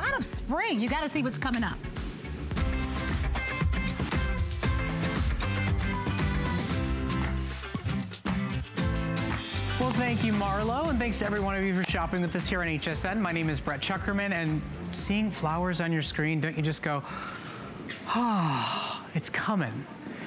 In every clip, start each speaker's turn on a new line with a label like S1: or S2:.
S1: out of spring. You gotta see what's coming up.
S2: Well, thank you, Marlo, and thanks to every one of you for shopping with us here on HSN. My name is Brett Chuckerman, and seeing flowers on your screen, don't you just go, ah, it's coming.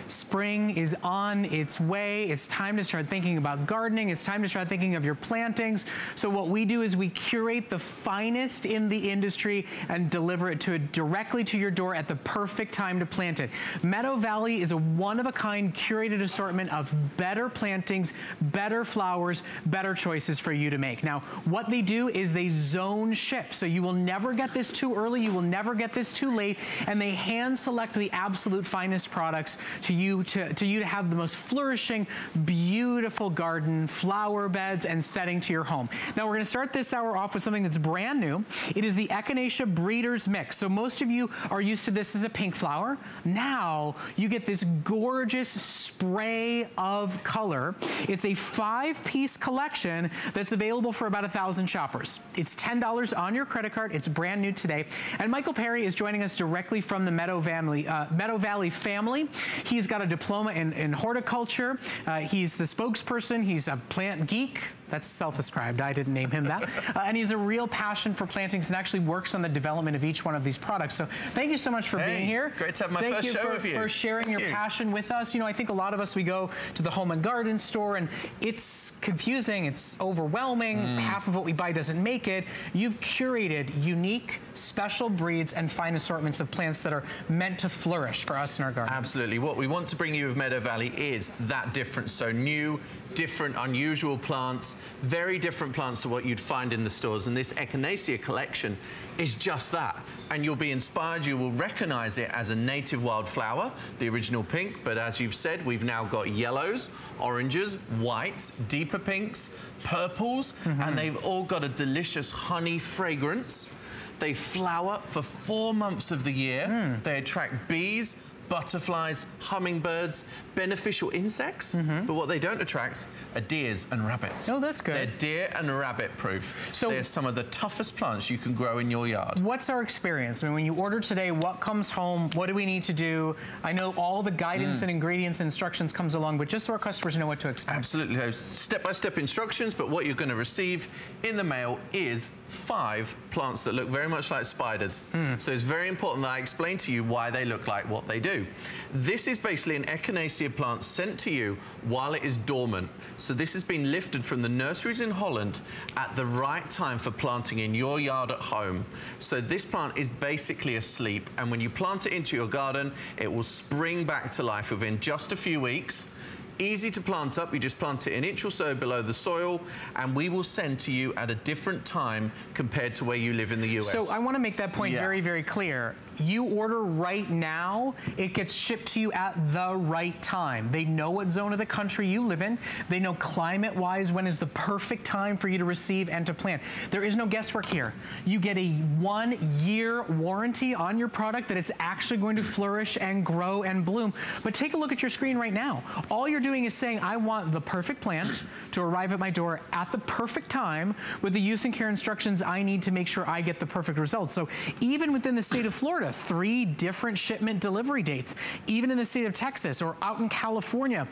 S2: Spring is on its way. It's time to start thinking about gardening. It's time to start thinking of your plantings. So what we do is we curate the finest in the industry and deliver it directly to your door at the perfect time to plant it. Meadow Valley is a one-of-a-kind curated assortment of better plantings, better flowers, better choices for you to make. Now, what they do is they zone ship. So you will never get this too early. You will never get this too late. And they hand select the absolute finest products to you to have the most flourishing, beautiful garden, flower beds, and setting to your home. Now we're gonna start this hour off with something that's brand new. It is the Echinacea Breeders Mix. So most of you are used to this as a pink flower. Now you get this gorgeous spray of color. It's a 5-piece collection that's available for about 1,000 shoppers. It's $10 on your credit card. It's brand new today. And Michael Perry is joining us directly from the Meadow Valley family. He's got a diploma in horticulture. He's the spokesperson. He's a plant geek. That's self-ascribed. I didn't name him that. And he has a real passion for plantings and actually works on the development of each one of these products. So thank you so much for being here.
S3: Great to have my first show with you.
S2: For sharing your passion with us. You know, I think a lot of us, we go to the home and garden store and it's confusing, it's overwhelming. Half of what we buy doesn't make it. You've curated unique, special breeds and fine assortments of plants that are meant to flourish for us in our gardens.
S3: Absolutely. What we want to bring you with Meadow Valley is that difference. So new, different, unusual plants, very different plants to what you'd find in the stores. And this Echinacea collection is just that. And you'll be inspired, you will recognize it as a native wildflower, the original pink, but as you've said, we've now got yellows, oranges, whites, deeper pinks, purples, and they've all got a delicious honey fragrance. They flower for 4 months of the year. They attract bees, butterflies, hummingbirds, beneficial insects, but what they don't attract are deers and rabbits.
S2: Oh, that's good.
S3: They're deer and rabbit proof. So they're some of the toughest plants you can grow in your yard.
S2: What's our experience? I mean, when you order today, what comes home? What do we need to do? I know all the guidance and ingredients and instructions comes along, but just so our customers know what to expect.
S3: Absolutely. Step-by-step instructions, but what you're going to receive in the mail is 5 plants that look very much like spiders. So it's very important that I explain to you why they look like what they do. This is basically an Echinacea plant sent to you while it is dormant. So this has been lifted from the nurseries in Holland at the right time for planting in your yard at home. So this plant is basically asleep, and when you plant it into your garden, it will spring back to life within just a few weeks. Easy to plant up, you just plant it an inch or so below the soil, and we will send to you at a different time compared to where you live in the US.
S2: So I want to make that point very, very clear. You order right now, it gets shipped to you at the right time. They know what zone of the country you live in. They know climate-wise when is the perfect time for you to receive and to plant. There is no guesswork here. You get a 1-year warranty on your product that it's actually going to flourish and grow and bloom. But take a look at your screen right now. All you're doing is saying, I want the perfect plant to arrive at my door at the perfect time with the use and care instructions I need to make sure I get the perfect results. So even within the state of Florida, 3 different shipment delivery dates. Even in the state of Texas or out in California,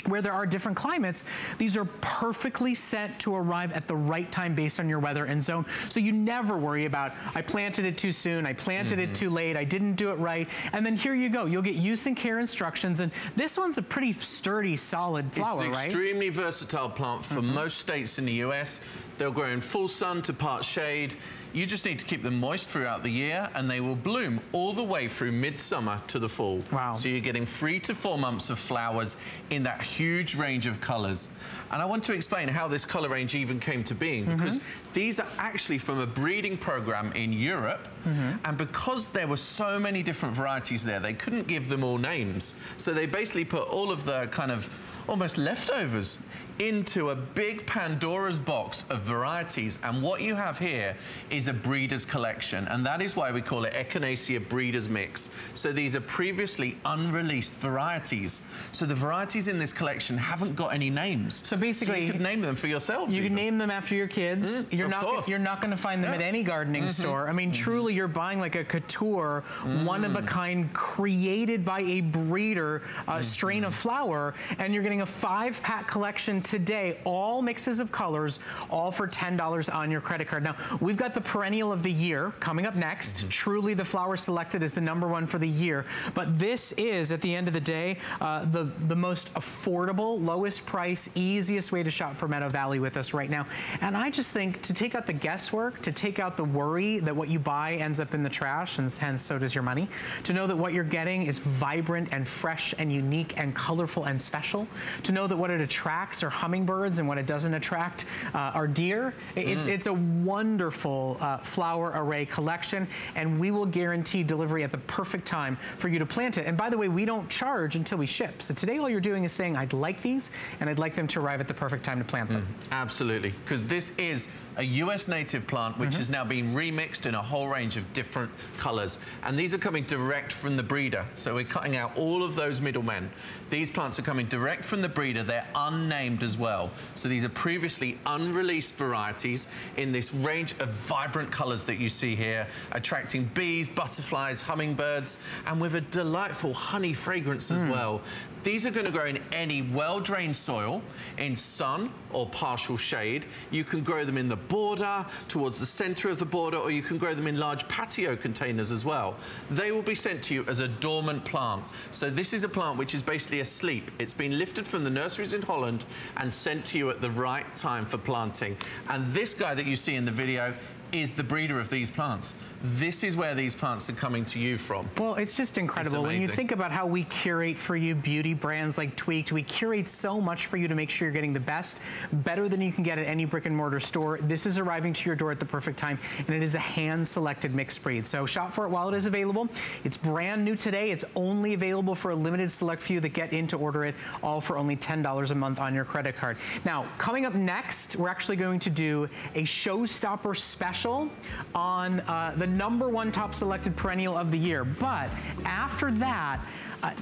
S2: where there are different climates, these are perfectly set to arrive at the right time based on your weather and zone. So you never worry about, I planted it too soon, I planted it too late, I didn't do it right. And then here you go, you'll get use and care instructions. And this one's a pretty sturdy, solid flower, right?
S3: It's an extremely versatile plant for most states in the US. They'll grow in full sun to part shade. You just need to keep them moist throughout the year, and they will bloom all the way through midsummer to the fall.
S2: Wow.
S3: So you're getting 3 to 4 months of flowers in that huge range of colors. And I want to explain how this color range even came to being, because these are actually from a breeding program in Europe. And because there were so many different varieties there, they couldn't give them all names. So they basically put all of the kind of almost leftovers into a big Pandora's box of varieties, and what you have here is a breeder's collection, and that is why we call it Echinacea Breeders Mix. So these are previously unreleased varieties. So the varieties in this collection haven't got any names.
S2: So basically,
S3: so you could name them for yourselves.
S2: You can name them after your kids. You're not going to find them at any gardening store. I mean, truly, you're buying like a couture, one-of-a-kind, created by a breeder strain of flower, and you're getting a 5-pack collection today, all mixes of colors, all for $10 on your credit card. Now, we've got the perennial of the year coming up next. Truly, the flower selected is the #1 for the year, but this is, at the end of the day, the most affordable, lowest price, easiest way to shop for Meadow Valley with us right now. And I just think to take out the guesswork, to take out the worry that what you buy ends up in the trash, and hence so does your money, to know that what you're getting is vibrant and fresh and unique and colorful and special, to know that what it attracts are hummingbirds and what it doesn't attract are deer. It's a wonderful flower array collection, and we will guarantee delivery at the perfect time for you to plant it. And by the way, we don't charge until we ship. So today all you're doing is saying, I'd like these, and I'd like them to arrive at the perfect time to plant them.
S3: Absolutely, because this is a US native plant which has now been remixed in a whole range of different colors. And these are coming direct from the breeder. So we're cutting out all of those middlemen. These plants are coming direct from the breeder. They're unnamed as well. So these are previously unreleased varieties in this range of vibrant colors that you see here, attracting bees, butterflies, hummingbirds, and with a delightful honey fragrance as well. These are going to grow in any well-drained soil, in sun or partial shade. You can grow them in the border, towards the center of the border, or you can grow them in large patio containers as well. They will be sent to you as a dormant plant. So this is a plant which is basically asleep. It's been lifted from the nurseries in Holland and sent to you at the right time for planting. And this guy that you see in the video is the breeder of these plants. This is where these plants are coming to you from.
S2: Well, it's just incredible. When you think about how we curate for you beauty brands like Tweaked, we curate so much for you to make sure you're getting the best, better than you can get at any brick and mortar store. This is arriving to your door at the perfect time, and it is a hand-selected mixed breed. So shop for it while it is available. It's brand new today. It's only available for a limited select few that get in to order it, all for only $10 a month on your credit card. Now, coming up next, we're actually going to do a showstopper special on the #1 top selected perennial of the year. But after that,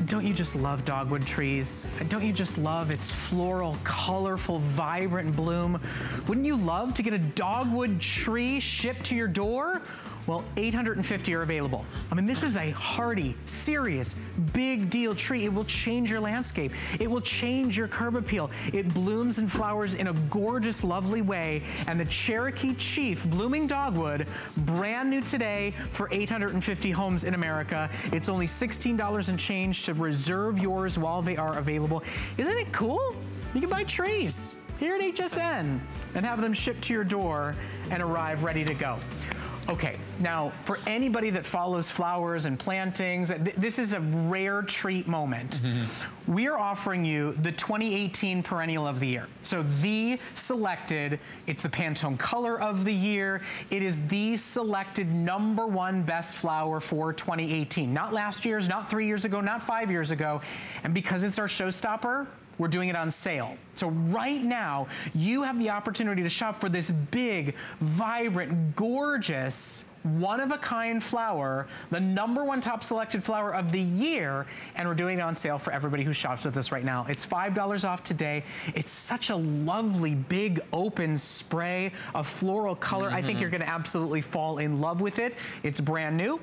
S2: don't you just love dogwood trees? Don't you just love its floral, colorful, vibrant bloom? Wouldn't you love to get a dogwood tree shipped to your door? Well, 850 are available. I mean, this is a hardy, serious, big deal tree. It will change your landscape. It will change your curb appeal. It blooms and flowers in a gorgeous, lovely way. And the Cherokee Chief Blooming Dogwood, brand new today for 850 homes in America. It's only $16 and change to reserve yours while they are available. Isn't it cool? You can buy trees here at HSN and have them shipped to your door and arrive ready to go. Okay, now for anybody that follows flowers and plantings, this is a rare treat moment. We are offering you the 2018 Perennial of the Year. So the selected, it's the Pantone Color of the Year. It is the selected #1 best flower for 2018. Not last year's, not 3 years ago, not 5 years ago. And because it's our showstopper, we're doing it on sale. So right now, you have the opportunity to shop for this big, vibrant, gorgeous, one-of-a-kind flower, the #1 top selected flower of the year, and we're doing it on sale for everybody who shops with us right now. It's $5 off today. It's such a lovely, big, open spray of floral color. I think you're gonna absolutely fall in love with it. It's brand new.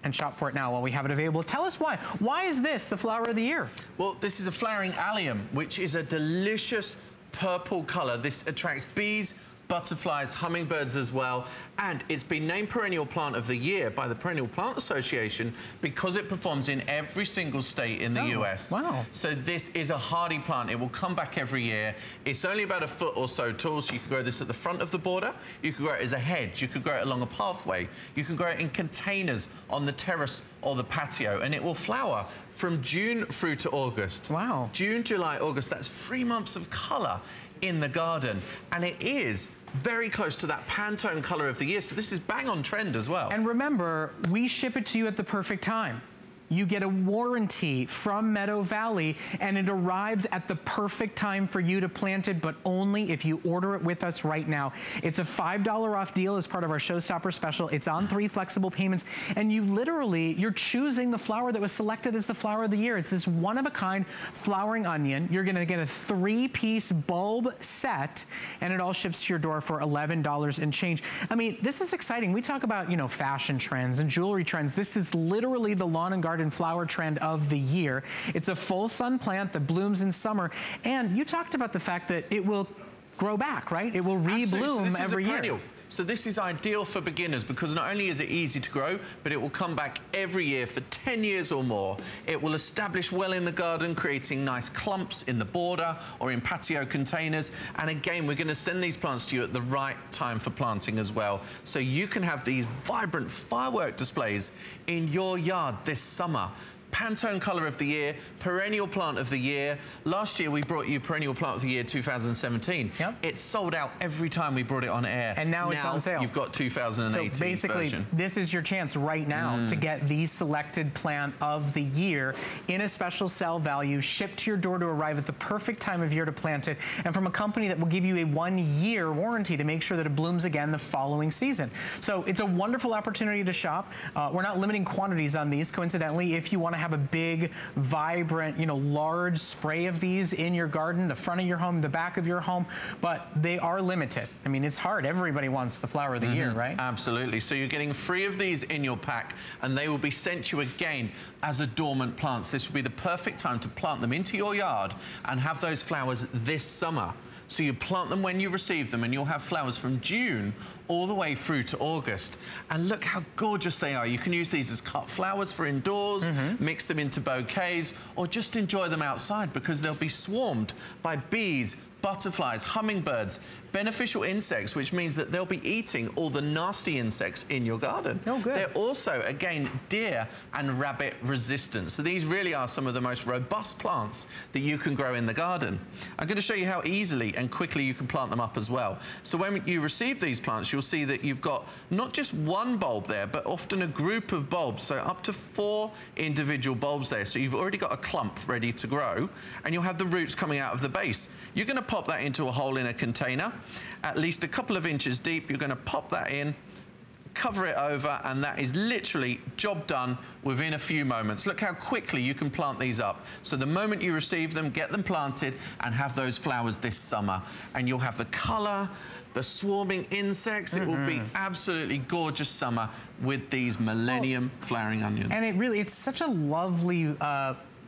S2: And shop for it now while we have it available. Tell us why. Why is this the flower of the year?
S3: Well, this is a flowering allium, which is a delicious purple color. This attracts bees, butterflies, hummingbirds as well, and it's been named Perennial Plant of the Year by the Perennial Plant Association because it performs in every single state in the US.
S2: Wow.
S3: So this is a hardy plant. It will come back every year. It's only about a foot or so tall, so you can grow this at the front of the border. You could grow it as a hedge. You could grow it along a pathway. You can grow it in containers on the terrace or the patio, and it will flower from June through to August.
S2: Wow.
S3: June, July, August, that's 3 months of color in the garden, and it is very close to that Pantone Color of the Year, so this is bang on trend as well.
S2: And remember, we ship it to you at the perfect time. you get a warranty from Meadow Valley, and it arrives at the perfect time for you to plant it, but only if you order it with us right now. It's a $5 off deal as part of our Showstopper special. It's on 3 flexible payments, and you're choosing the flower that was selected as the flower of the year. It's this one-of-a-kind flowering onion. You're gonna get a 3-piece bulb set, and it all ships to your door for $11 and change. I mean, this is exciting. We talk about, you know, fashion trends and jewelry trends. This is literally the lawn and garden flower trend of the year. It's a full sun plant that blooms in summer, and you talked about the fact that it will grow back, right? It will rebloom every year.
S3: So this is ideal for beginners because not only is it easy to grow, but it will come back every year for 10 years or more. It will establish well in the garden, creating nice clumps in the border or in patio containers. And again, we're going to send these plants to you at the right time for planting as well. So you can have these vibrant firework displays in your yard this summer. Pantone Color of the Year, Perennial Plant of the Year. Last year we brought you Perennial Plant of the Year 2017. Yep. It sold out every time we brought it on air.
S2: And now it's on sale.
S3: You've got 2018
S2: So basically,
S3: version.
S2: This is your chance right now to get the selected plant of the year in a special sell value, shipped to your door to arrive at the perfect time of year to plant it, and from a company that will give you a 1-year warranty to make sure that it blooms again the following season. So it's a wonderful opportunity to shop. We're not limiting quantities on these. Coincidentally, if you want to have a big, vibrant, you know, large spray of these in your garden, the front of your home, the back of your home, but they are limited. I mean, it's hard. Everybody wants the flower of the year, right?
S3: Absolutely. So you're getting 3 of these in your pack, and they will be sent you again as adornment plants. This will be the perfect time to plant them into your yard and have those flowers this summer. So you plant them when you receive them, and you'll have flowers from June all the way through to August. And look how gorgeous they are. You can use these as cut flowers for indoors, mix them into bouquets, or just enjoy them outside because they'll be swarmed by bees, butterflies, hummingbirds, beneficial insects, which means that they'll be eating all the nasty insects in your garden.
S2: Oh, good.
S3: They're also, again, deer and rabbit resistant. So these really are some of the most robust plants that you can grow in the garden. I'm going to show you how easily and quickly you can plant them up as well. So when you receive these plants, you'll see that you've got not just one bulb there, but often a group of bulbs. So up to 4 individual bulbs there. So you've already got a clump ready to grow, and you'll have the roots coming out of the base. You're going to pop that into a hole in a container, at least a couple of inches deep. You're going to pop that in, cover it over, and that is literally job done within a few moments. Look how quickly you can plant these up. So the moment you receive them, get them planted and have those flowers this summer. And you'll have the color, the swarming insects. It will be absolutely gorgeous summer with these millennium flowering onions.
S2: And it's such a lovely,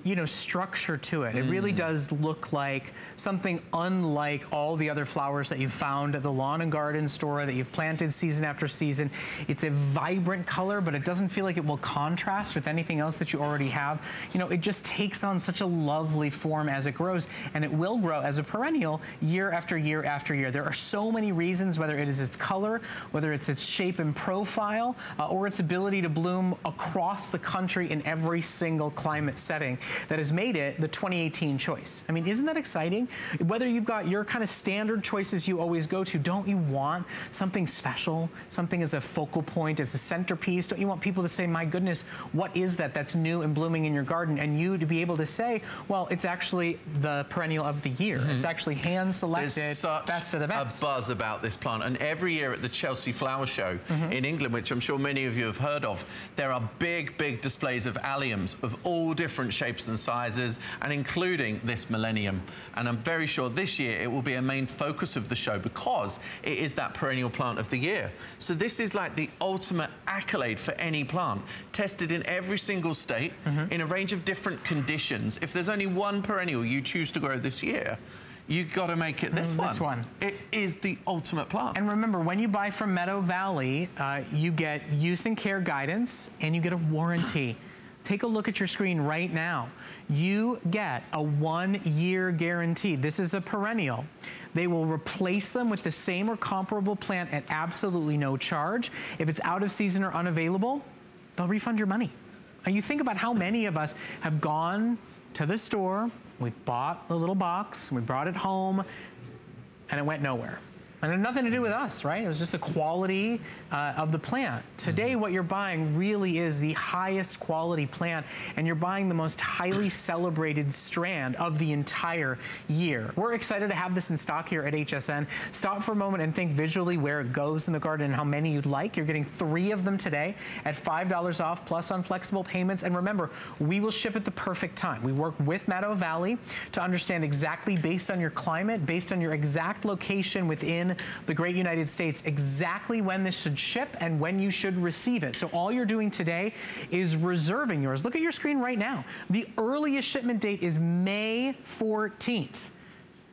S2: you know, structure to it. It really does look like something unlike all the other flowers that you've found at the lawn and garden store that you've planted season after season. It's a vibrant color, but it doesn't feel like it will contrast with anything else that you already have. You know, it just takes on such a lovely form as it grows, and it will grow as a perennial year after year after year. There are so many reasons, whether it is its color, whether it's its shape and profile, or its ability to bloom across the country in every single climate setting, that has made it the 2018 choice. I mean, isn't that exciting? Whether you've got your kind of standard choices you always go to, don't you want something special, something as a focal point, as a centerpiece? Don't you want people to say, my goodness, what is that that's new and blooming in your garden? And you to be able to say, well, it's actually the perennial of the year. It's actually hand-selected, best of the best.
S3: A buzz about this plant. And every year at the Chelsea Flower Show in England, which I'm sure many of you have heard of, there are big, big displays of alliums of all different shapes and sizes, and including this millennium. And I'm very sure this year it will be a main focus of the show because it is that perennial plant of the year. So this is like the ultimate accolade for any plant, tested in every single state in a range of different conditions. If there's only one perennial you choose to grow this year, you've got to make it this one. It is the ultimate plant.
S2: And remember, when you buy from Meadow Valley, you get use and care guidance, and you get a warranty. Take a look at your screen right now. You get a 1-year guarantee. This is a perennial. They will replace them with the same or comparable plant at absolutely no charge. If it's out of season or unavailable, they'll refund your money. And you think about how many of us have gone to the store, we bought a little box, we brought it home, and it went nowhere. And it had nothing to do with us, right? It was just the quality of the plant. Today, what you're buying really is the highest quality plant, and you're buying the most highly celebrated strand of the entire year. We're excited to have this in stock here at HSN. Stop for a moment and think visually where it goes in the garden and how many you'd like. You're getting 3 of them today at $5 off, plus on flexible payments. And remember, we will ship at the perfect time. We work with Meadow Valley to understand exactly, based on your climate, based on your exact location within the great United States, exactly when this should ship and when you should receive it. So all you're doing today is reserving yours. Look at your screen right now. The earliest shipment date is May 14th.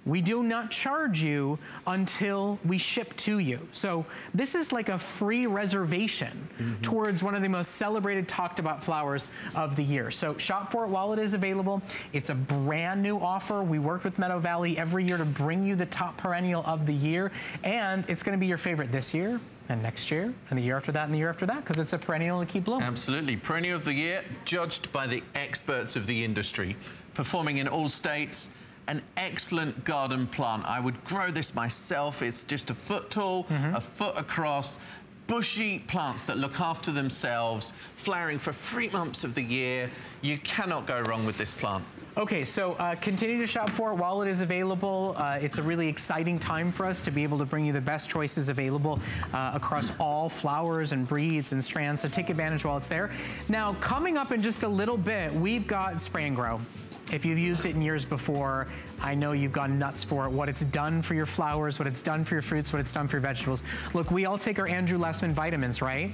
S2: We do not charge you until we ship to you. So this is like a free reservation towards one of the most celebrated, talked about flowers of the year. So shop for it while it is available. It's a brand new offer. We worked with Meadow Valley every year to bring you the top perennial of the year. And it's gonna be your favorite this year, and next year, and the year after that, and the year after that, because it's a perennial to keep blooming.
S3: Absolutely. Perennial of the year, judged by the experts of the industry, performing in all states. An excellent garden plant. I would grow this myself. It's just a foot tall, a foot across, bushy plants that look after themselves, flowering for 3 months of the year. You cannot go wrong with this plant.
S2: Okay, so continue to shop for it while it is available. It's a really exciting time for us to be able to bring you the best choices available across all flowers and breeds and strands, so take advantage while it's there. Now, coming up in just a little bit, we've got Spray and Grow. If you've used it in years before, I know you've gone nuts for it, what it's done for your flowers, what it's done for your fruits, what it's done for your vegetables. Look, we all take our Andrew Lessman vitamins, right?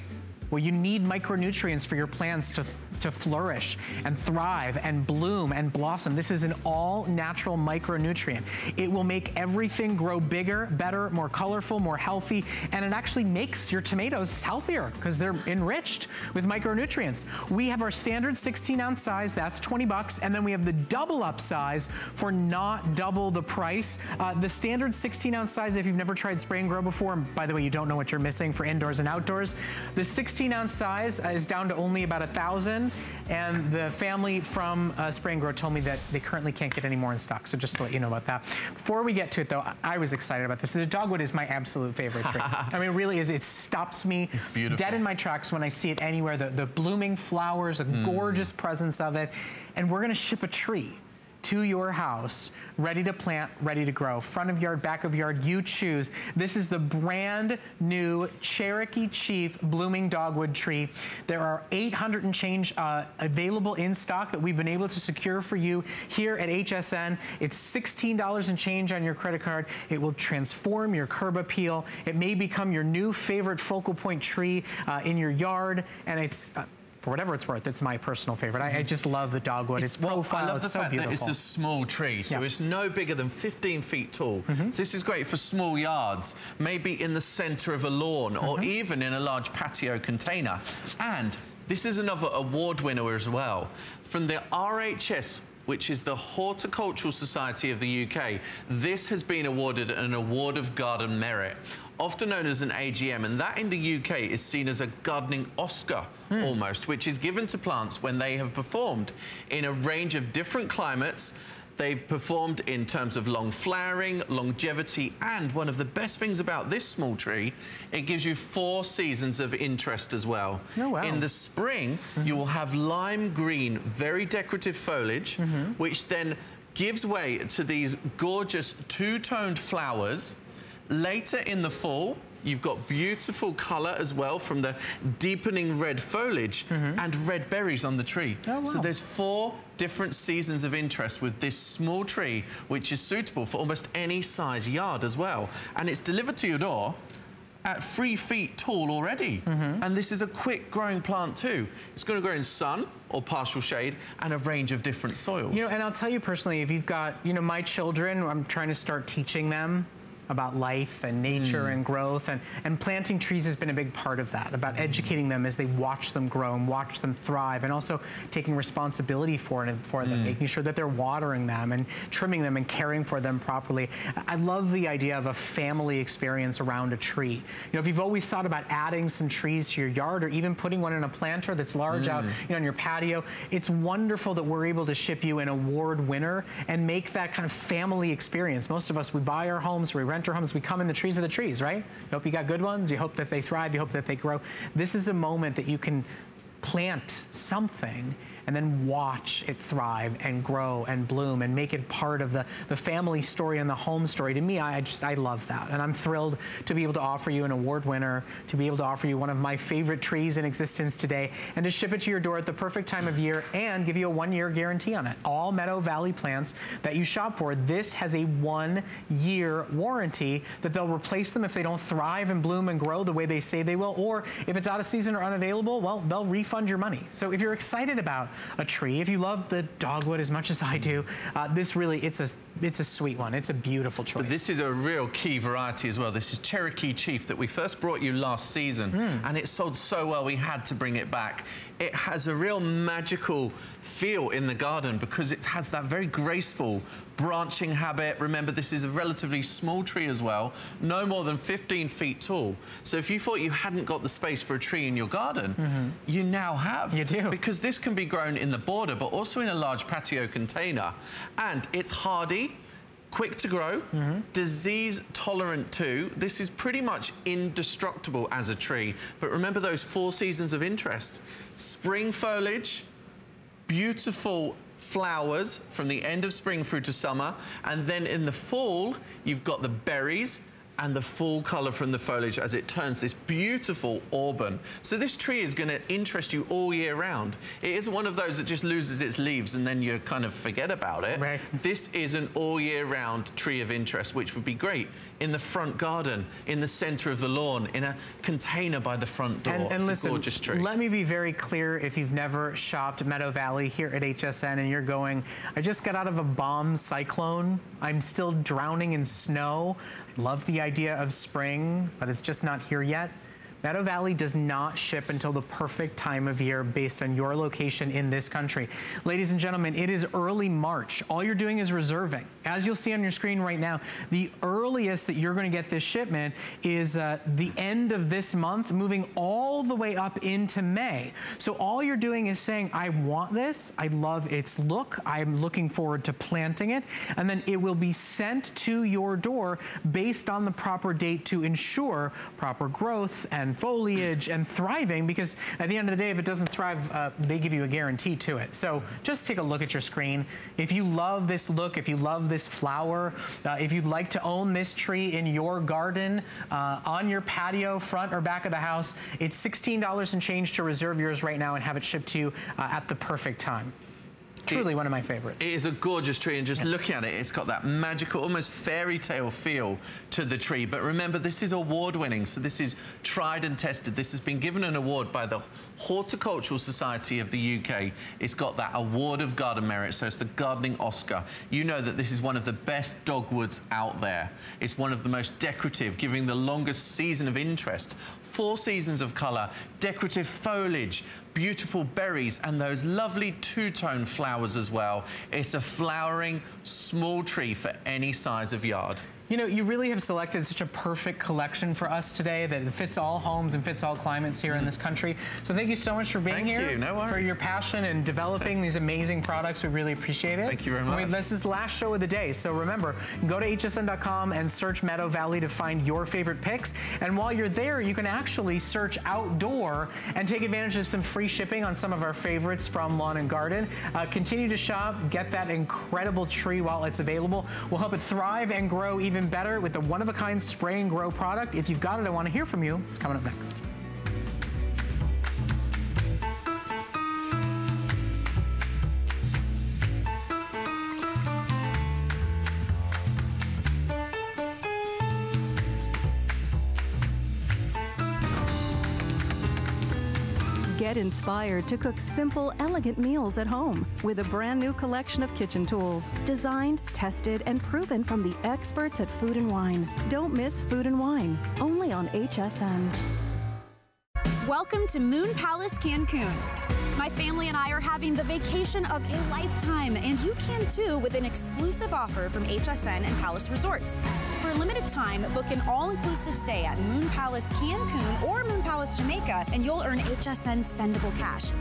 S2: Well, you need micronutrients for your plants to flourish and thrive and bloom and blossom. This is an all-natural micronutrient. It will make everything grow bigger, better, more colorful, more healthy, and it actually makes your tomatoes healthier because they're enriched with micronutrients. We have our standard 16-ounce size, that's 20 bucks, and then we have the double up size for not double the price. The standard 16-ounce size, if you've never tried Spray and Grow before, and by the way, you don't know what you're missing for indoors and outdoors, the 16-ounce size is down to only about 1,000, and the family from Spray and Grow told me that they currently can't get any more in stock, so just to let you know about that. Before we get to it though, I was excited about this. The dogwood is my absolute favorite tree. I mean, it really is. It stops me dead in my tracks when I see it anywhere. The blooming flowers, a gorgeous presence of it, and we're gonna ship a tree to your house, ready to plant, ready to grow. Front of yard, back of yard, you choose. This is the brand new Cherokee Chief blooming dogwood tree. There are 800 and change available in stock that we've been able to secure for you here at HSN. It's $16 and change on your credit card. It will transform your curb appeal. It may become your new favorite focal point tree in your yard, and it's for whatever it's worth, it's my personal favorite. I just love the dogwood. It's profile,
S3: I love the fact that it's a small tree, so it's no bigger than 15 feet tall. So this is great for small yards, maybe in the center of a lawn, or even in a large patio container. And this is another award winner as well. From the RHS, which is the Horticultural Society of the UK, this has been awarded an Award of Garden Merit, often known as an AGM, and that in the UK is seen as a gardening Oscar almost, which is given to plants when they have performed in a range of different climates. They've performed in terms of long flowering, longevity, and one of the best things about this small tree, it gives you 4 seasons of interest as well.
S2: Oh, wow.
S3: In the spring, you will have lime green, very decorative foliage, which then gives way to these gorgeous 2-toned flowers. Later in the fall, you've got beautiful color as well from the deepening red foliage and red berries on the tree. Oh, wow. So there's 4 different seasons of interest with this small tree, which is suitable for almost any size yard as well. And it's delivered to your door at 3 feet tall already. And this is a quick growing plant too. It's going to grow in sun or partial shade and a range of different soils.
S2: You know, and I'll tell you personally, if you've got, you know, my children, I'm trying to start teaching them about life and nature and growth, and planting trees has been a big part of that, about educating them as they watch them grow and watch them thrive, and also taking responsibility for them, making sure that they're watering them and trimming them and caring for them properly. I love the idea of a family experience around a tree. You know, if you've always thought about adding some trees to your yard or even putting one in a planter that's large out, you know, on your patio, it's wonderful that we're able to ship you an award winner and make that kind of family experience. Most of us, we buy our homes, we rent renter homes, we come in the trees of the trees, right? You hope you got good ones. You hope that they thrive. You hope that they grow. This is a moment that you can plant something and then watch it thrive and grow and bloom and make it part of the family story and the home story. To me, I love that. And I'm thrilled to be able to offer you an award winner, to be able to offer you one of my favorite trees in existence today, and to ship it to your door at the perfect time of year and give you a 1-year guarantee on it. All Meadow Valley plants that you shop for, this has a 1-year warranty that they'll replace them if they don't thrive and bloom and grow the way they say they will, or if it's out of season or unavailable, well, they'll refund your money. So if you're excited about a tree, if you love the dogwood as much as I do, this really, it's a sweet one. It's a beautiful choice.
S3: But this is a real key variety as well. This is Cherokee Chief that we first brought you last season, and it sold so well we had to bring it back. It has a real magical feel in the garden because it has that very graceful branching habit. Remember, this is a relatively small tree as well, no more than 15 feet tall. So if you thought you hadn't got the space for a tree in your garden, you now have. You do. Because this can be grown in the border, but also in a large patio container. And it's hardy, quick to grow, disease tolerant too. This is pretty much indestructible as a tree. But remember those 4 seasons of interest. Spring foliage, beautiful flowers from the end of spring through to summer, and then in the fall you've got the berries and the full color from the foliage as it turns this beautiful auburn. So this tree is going to interest you all year round. It isn't one of those that just loses its leaves and then you kind of forget about it. Right. This is an all year round tree of interest, which would be great in the front garden, in the center of the lawn, in a container by the front door.
S2: And listen,
S3: a gorgeous tree.
S2: Let me be very clear. If you've never shopped Meadow Valley here at HSN and you're going, I just got out of a bomb cyclone, I'm still drowning in snow, I love the idea of spring, but it's just not here yet. Meadow Valley does not ship until the perfect time of year based on your location in this country. Ladies and gentlemen, it is early March. All you're doing is reserving. As you'll see on your screen right now, the earliest that you're going to get this shipment is the end of this month, moving all the way up into May. So all you're doing is saying, I want this, I love its look, I'm looking forward to planting it, and then it will be sent to your door based on the proper date to ensure proper growth and foliage and thriving, because at the end of the day, if it doesn't thrive, they give you a guarantee to it. So just take a look at your screen. If you love this look, if you love this flower, if you'd like to own this tree in your garden, on your patio, front or back of the house, it's $16 and change to reserve yours right now and have it shipped to you at the perfect time. Truly one of my favorites. It
S3: is a gorgeous tree, and just looking at it, it's got that magical, almost fairy tale feel to the tree. But remember, this is award-winning, so this is tried and tested. This has been given an award by the Horticultural Society of the UK. It's got that Award of Garden Merit, so it's the Gardening Oscar. You know that this is one of the best dogwoods out there. It's one of the most decorative, giving the longest season of interest. 4 seasons of color, decorative foliage, beautiful berries, and those lovely two-tone flowers as well. It's a flowering, small tree for any size of yard.
S2: You know, you really have selected such a perfect collection for us today that it fits all homes and fits all climates here in this country. So thank you so much for being here.
S3: Thank you, no worries.
S2: For your passion and developing these amazing products. We really appreciate it.
S3: Thank you very much.
S2: This is the last show of the day. So remember, go to hsn.com and search Meadow Valley to find your favorite picks. And while you're there, you can actually search outdoor and take advantage of some free shipping on some of our favorites from Lawn and Garden. Continue to shop, get that incredible tree while it's available. We'll help it thrive and grow even better with the one-of-a-kind spray and grow product. If you've got it, I want to hear from you. It's coming up next.
S4: Get inspired to cook simple, elegant meals at home with a brand new collection of kitchen tools, designed, tested, and proven from the experts at Food & Wine. Don't miss Food & Wine, only on HSN.
S5: Welcome to Moon Palace Cancun. My family and I are having the vacation of a lifetime, and you can too with an exclusive offer from HSN and Palace Resorts. For a limited time, book an all-inclusive stay at Moon Palace Cancun or Moon Palace Jamaica, and you'll earn HSN spendable cash.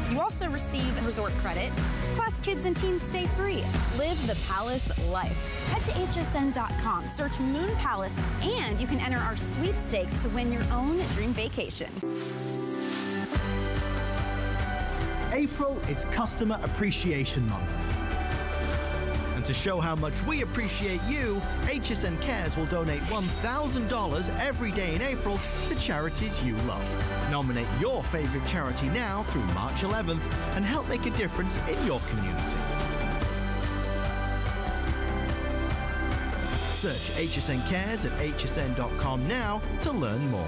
S5: You also receive resort credit, plus kids and teens stay free. Live the Palace life. Head to hsn.com, search Moon Palace, and you can enter our sweepstakes to win your own dream vacation.
S6: April is Customer Appreciation Month. And to show how much we appreciate you, HSN Cares will donate $1,000 every day in April to charities you love. Nominate your favorite charity now through March 11th and help make a difference in your community. Search HSN Cares at hsn.com now to learn more.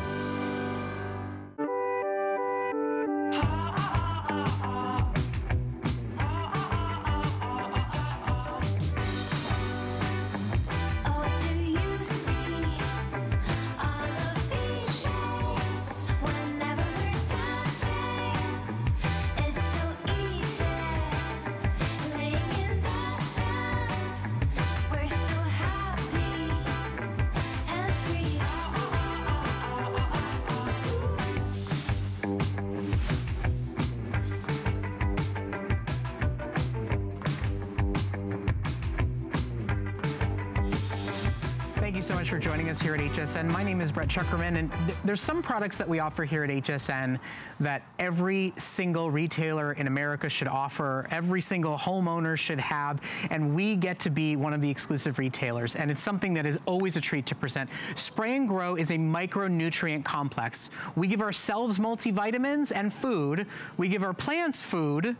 S2: Thank you so much for joining us here at HSN. My name is Brett Chuckerman, and there's some products that we offer here at HSN that every single retailer in America should offer, every single homeowner should have, and we get to be one of the exclusive retailers, and it's something that is always a treat to present. Spray and Grow is a micronutrient complex. We give ourselves multivitamins and food. We give our plants food,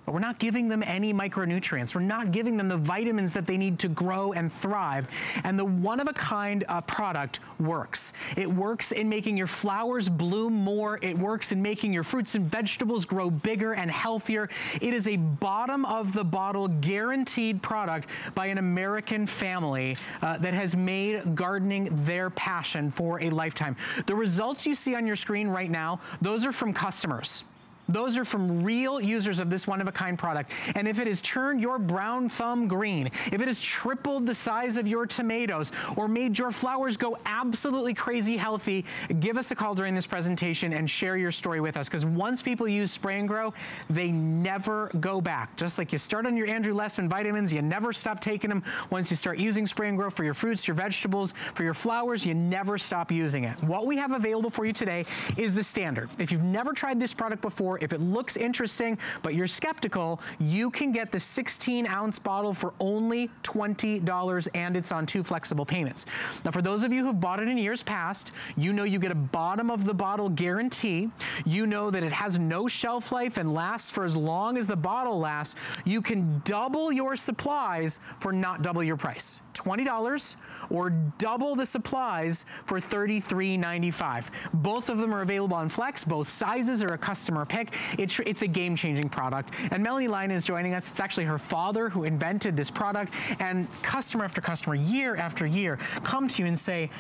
S2: but we're not giving them any micronutrients. We're not giving them the vitamins that they need to grow and thrive. And the one-of-a-kind product works. It works in making your flowers bloom more. It works in making your fruits and vegetables grow bigger and healthier. It is a bottom-of-the-bottle guaranteed product by an American family that has made gardening their passion for a lifetime. The results you see on your screen right now, those are from customers. Those are from real users of this one-of-a-kind product. And if it has turned your brown thumb green, if it has tripled the size of your tomatoes, or made your flowers go absolutely crazy healthy, give us a call during this presentation and share your story with us. Because once people use Spray and Grow, they never go back. Just like you start on your Andrew Lessman vitamins, you never stop taking them. Once you start using Spray and Grow for your fruits, your vegetables, for your flowers, you never stop using it. What we have available for you today is the standard. If you've never tried this product before, if it looks interesting, but you're skeptical, you can get the 16-ounce bottle for only $20, and it's on 2 flexible payments. Now, for those of you who've bought it in years past, you know you get a bottom-of-the-bottle guarantee. You know that it has no shelf life and lasts for as long as the bottle lasts. You can double your supplies for not double your price. $20, or double the supplies for $33.95. Both of them are available on Flex. Both sizes are a customer pick. It's a game-changing product. And Melanie Lyon is joining us. It's actually her father who invented this product. And customer after customer, year after year, come to you and say,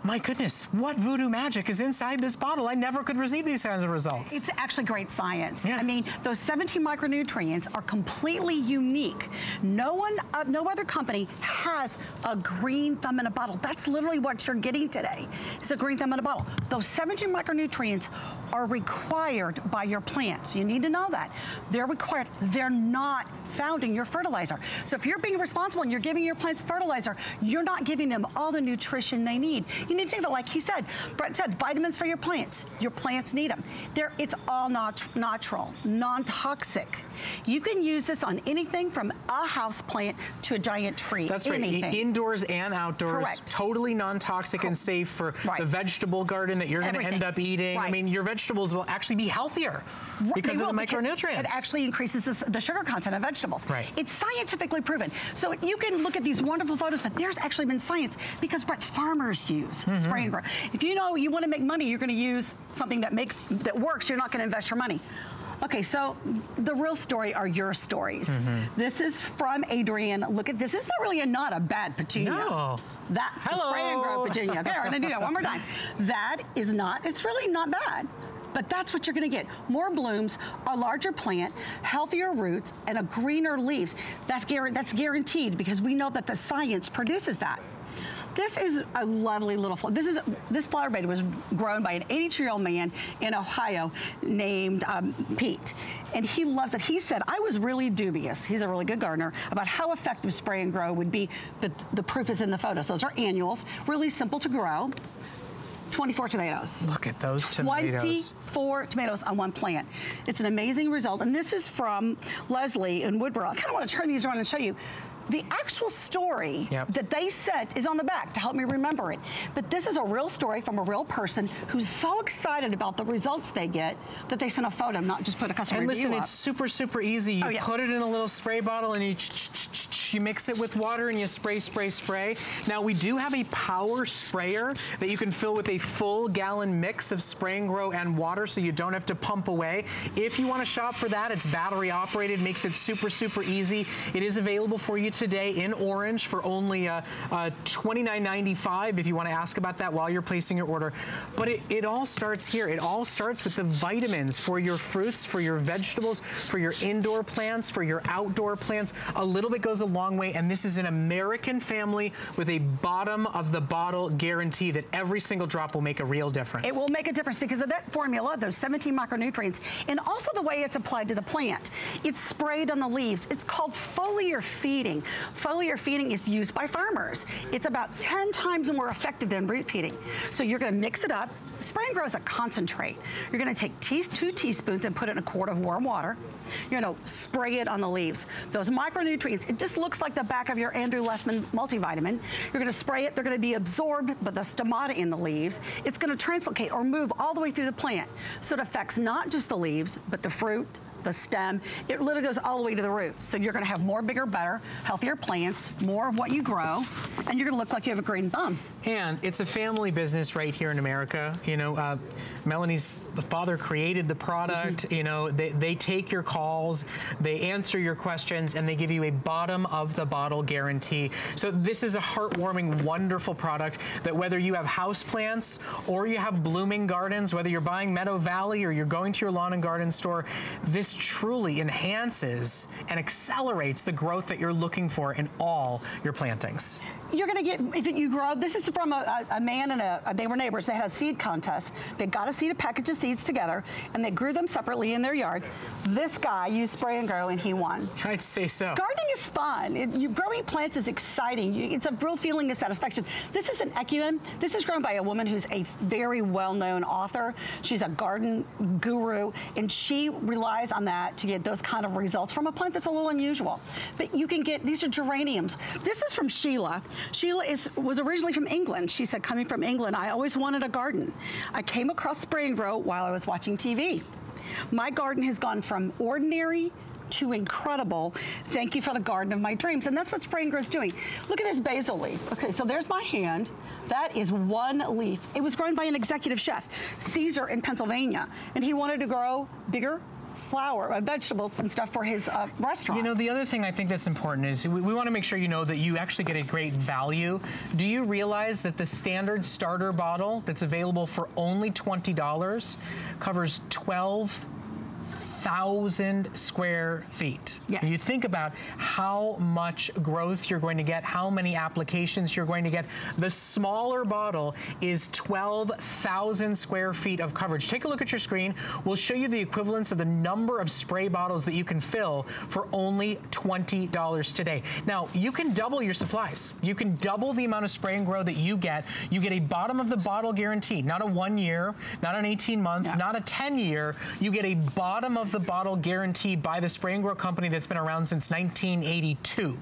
S2: my goodness, what voodoo magic is inside this bottle? I never could receive these kinds of results.
S1: It's actually great science.
S2: Yeah.
S1: I mean, those 17 micronutrients are completely unique. No other company has a green thumb in a bottle. That's literally what you're getting today. It's a green thumb in a bottle. Those 17 micronutrients are required by your plants. You need to know that. They're required. They're not found in your fertilizer. So if you're being responsible and you're giving your plants fertilizer, you're not giving them all the nutrition they need. You need to think of it like he said, Brett said, vitamins for your plants. Your plants need them. It's all natural, non-toxic. You can use this on anything from a house plant to a giant tree.
S2: That's right, indoors and outdoors.
S1: Correct.
S2: Totally non-toxic and safe for the vegetable garden that you're gonna end up eating.
S1: Right.
S2: I mean, your vegetables will actually be healthier because of the micronutrients.
S1: It actually increases the sugar content of vegetables.
S2: Right.
S1: It's scientifically proven. So you can look at these wonderful photos, but there's actually been science because what farmers use Spray and Grow. If you know you want to make money, you're going to use something that works. You're not going to invest your money. Okay, so the real story are your stories. This is from Adrian. Look at this. This is not a bad petunia.
S2: No.
S1: That's a Spray and Grow petunia. Okay, we're going to do that one more time. That is not, it's really not bad. But that's what you're gonna get. More blooms, a larger plant, healthier roots, and a greener leaves. That's guaranteed because we know that the science produces that. This is a lovely little flower. This flower bed was grown by an 82-year-old man in Ohio named Pete. And he loves it. He said, I was really dubious, he's a really good gardener, about how effective spray and grow would be, but the proof is in the photos. Those are annuals, really simple to grow. 24 tomatoes.
S2: Look at those tomatoes.
S1: 24 tomatoes on one plant. It's an amazing result. And this is from Leslie in Woodborough. I kind of want to turn these around and show you. The actual story that they sent is on the back to help me remember it. But this is a real story from a real person who's so excited about the results they get that they sent a photo, not just put a customer review
S2: And listen,
S1: up.
S2: it's super, super easy. You put it in a little spray bottle and you mix it with water and you spray, spray, spray. Now, we do have a power sprayer that you can fill with a full gallon mix of Spray and Grow and water so you don't have to pump away. If you want to shop for that, it's battery operated, makes it super, super easy. It is available for you today in orange for only $29.95 if you want to ask about that while you're placing your order. But it all starts here. It all starts with the vitamins for your fruits, for your vegetables, for your indoor plants, for your outdoor plants. A little bit goes a long way, and this is an American family with a bottom of the bottle guarantee that every single drop will make a real difference.
S1: It will make a difference because of that formula, those 17 micronutrients, and also the way it's applied to the plant. It's sprayed on the leaves. It's called foliar feeding. Foliar feeding is used by farmers. It's about 10 times more effective than root feeding. So you're gonna mix it up. Spray and Grow is a concentrate. You're gonna take 2 teaspoons and put it in a quart of warm water. You're gonna spray it on the leaves. Those micronutrients, it just looks like the back of your Andrew Lessman multivitamin. You're gonna spray it, they're gonna be absorbed by the stomata in the leaves. It's gonna translocate or move all the way through the plant. So it affects not just the leaves, but the fruit, the stem. It literally goes all the way to the roots. So you're gonna have more, bigger, better, healthier plants, more of what you grow, and you're gonna look like you have a green thumb.
S2: And it's a family business right here in America. You know, Melanie's the father created the product. You know, they take your calls, they answer your questions, and they give you a bottom of the bottle guarantee. So this is a heartwarming, wonderful product that whether you have houseplants or you have blooming gardens, whether you're buying Meadow Valley or you're going to your lawn and garden store, this truly enhances and accelerates the growth that you're looking for in all your plantings.
S1: You're gonna get, if you grow, this is from a man and they were neighbors. They had a seed contest. They got a package of seeds together and they grew them separately in their yards. This guy used Spray and Grow and he won.
S2: I'd say so.
S1: Gardening is fun. Growing plants is exciting. It's a real feeling of satisfaction. This is an ecumen. This is grown by a woman who's a very well-known author. She's a garden guru and she relies on that to get those kind of results from a plant that's a little unusual. But you can get, these are geraniums. This is from Sheila. Sheila was originally from England. She said, coming from England, I always wanted a garden. I came across Spray and Grow while I was watching TV. My garden has gone from ordinary to incredible. Thank you for the garden of my dreams. And that's what Spray and Grow is doing. Look at this basil leaf. Okay, so there's my hand. That is one leaf. It was grown by an executive chef, Caesar in Pennsylvania. And he wanted to grow bigger flower, vegetables and stuff for his restaurant.
S2: You know, the other thing I think that's important is we want to make sure you know that you actually get a great value. Do you realize that the standard starter bottle that's available for only $20 covers 12,000 square feet?
S1: Yes.
S2: You think about how much growth you're going to get, how many applications you're going to get. The smaller bottle is 12,000 square feet of coverage. Take a look at your screen. We'll show you the equivalence of the number of spray bottles that you can fill for only $20 today. Now, you can double your supplies. You can double the amount of Spray and Grow that you get. You get a bottom of the bottle guarantee, not a 1 year, not an 18-month, not a 10-year. You get a bottom of the bottle guarantee by the Spray and Grow company that's been around since 1982.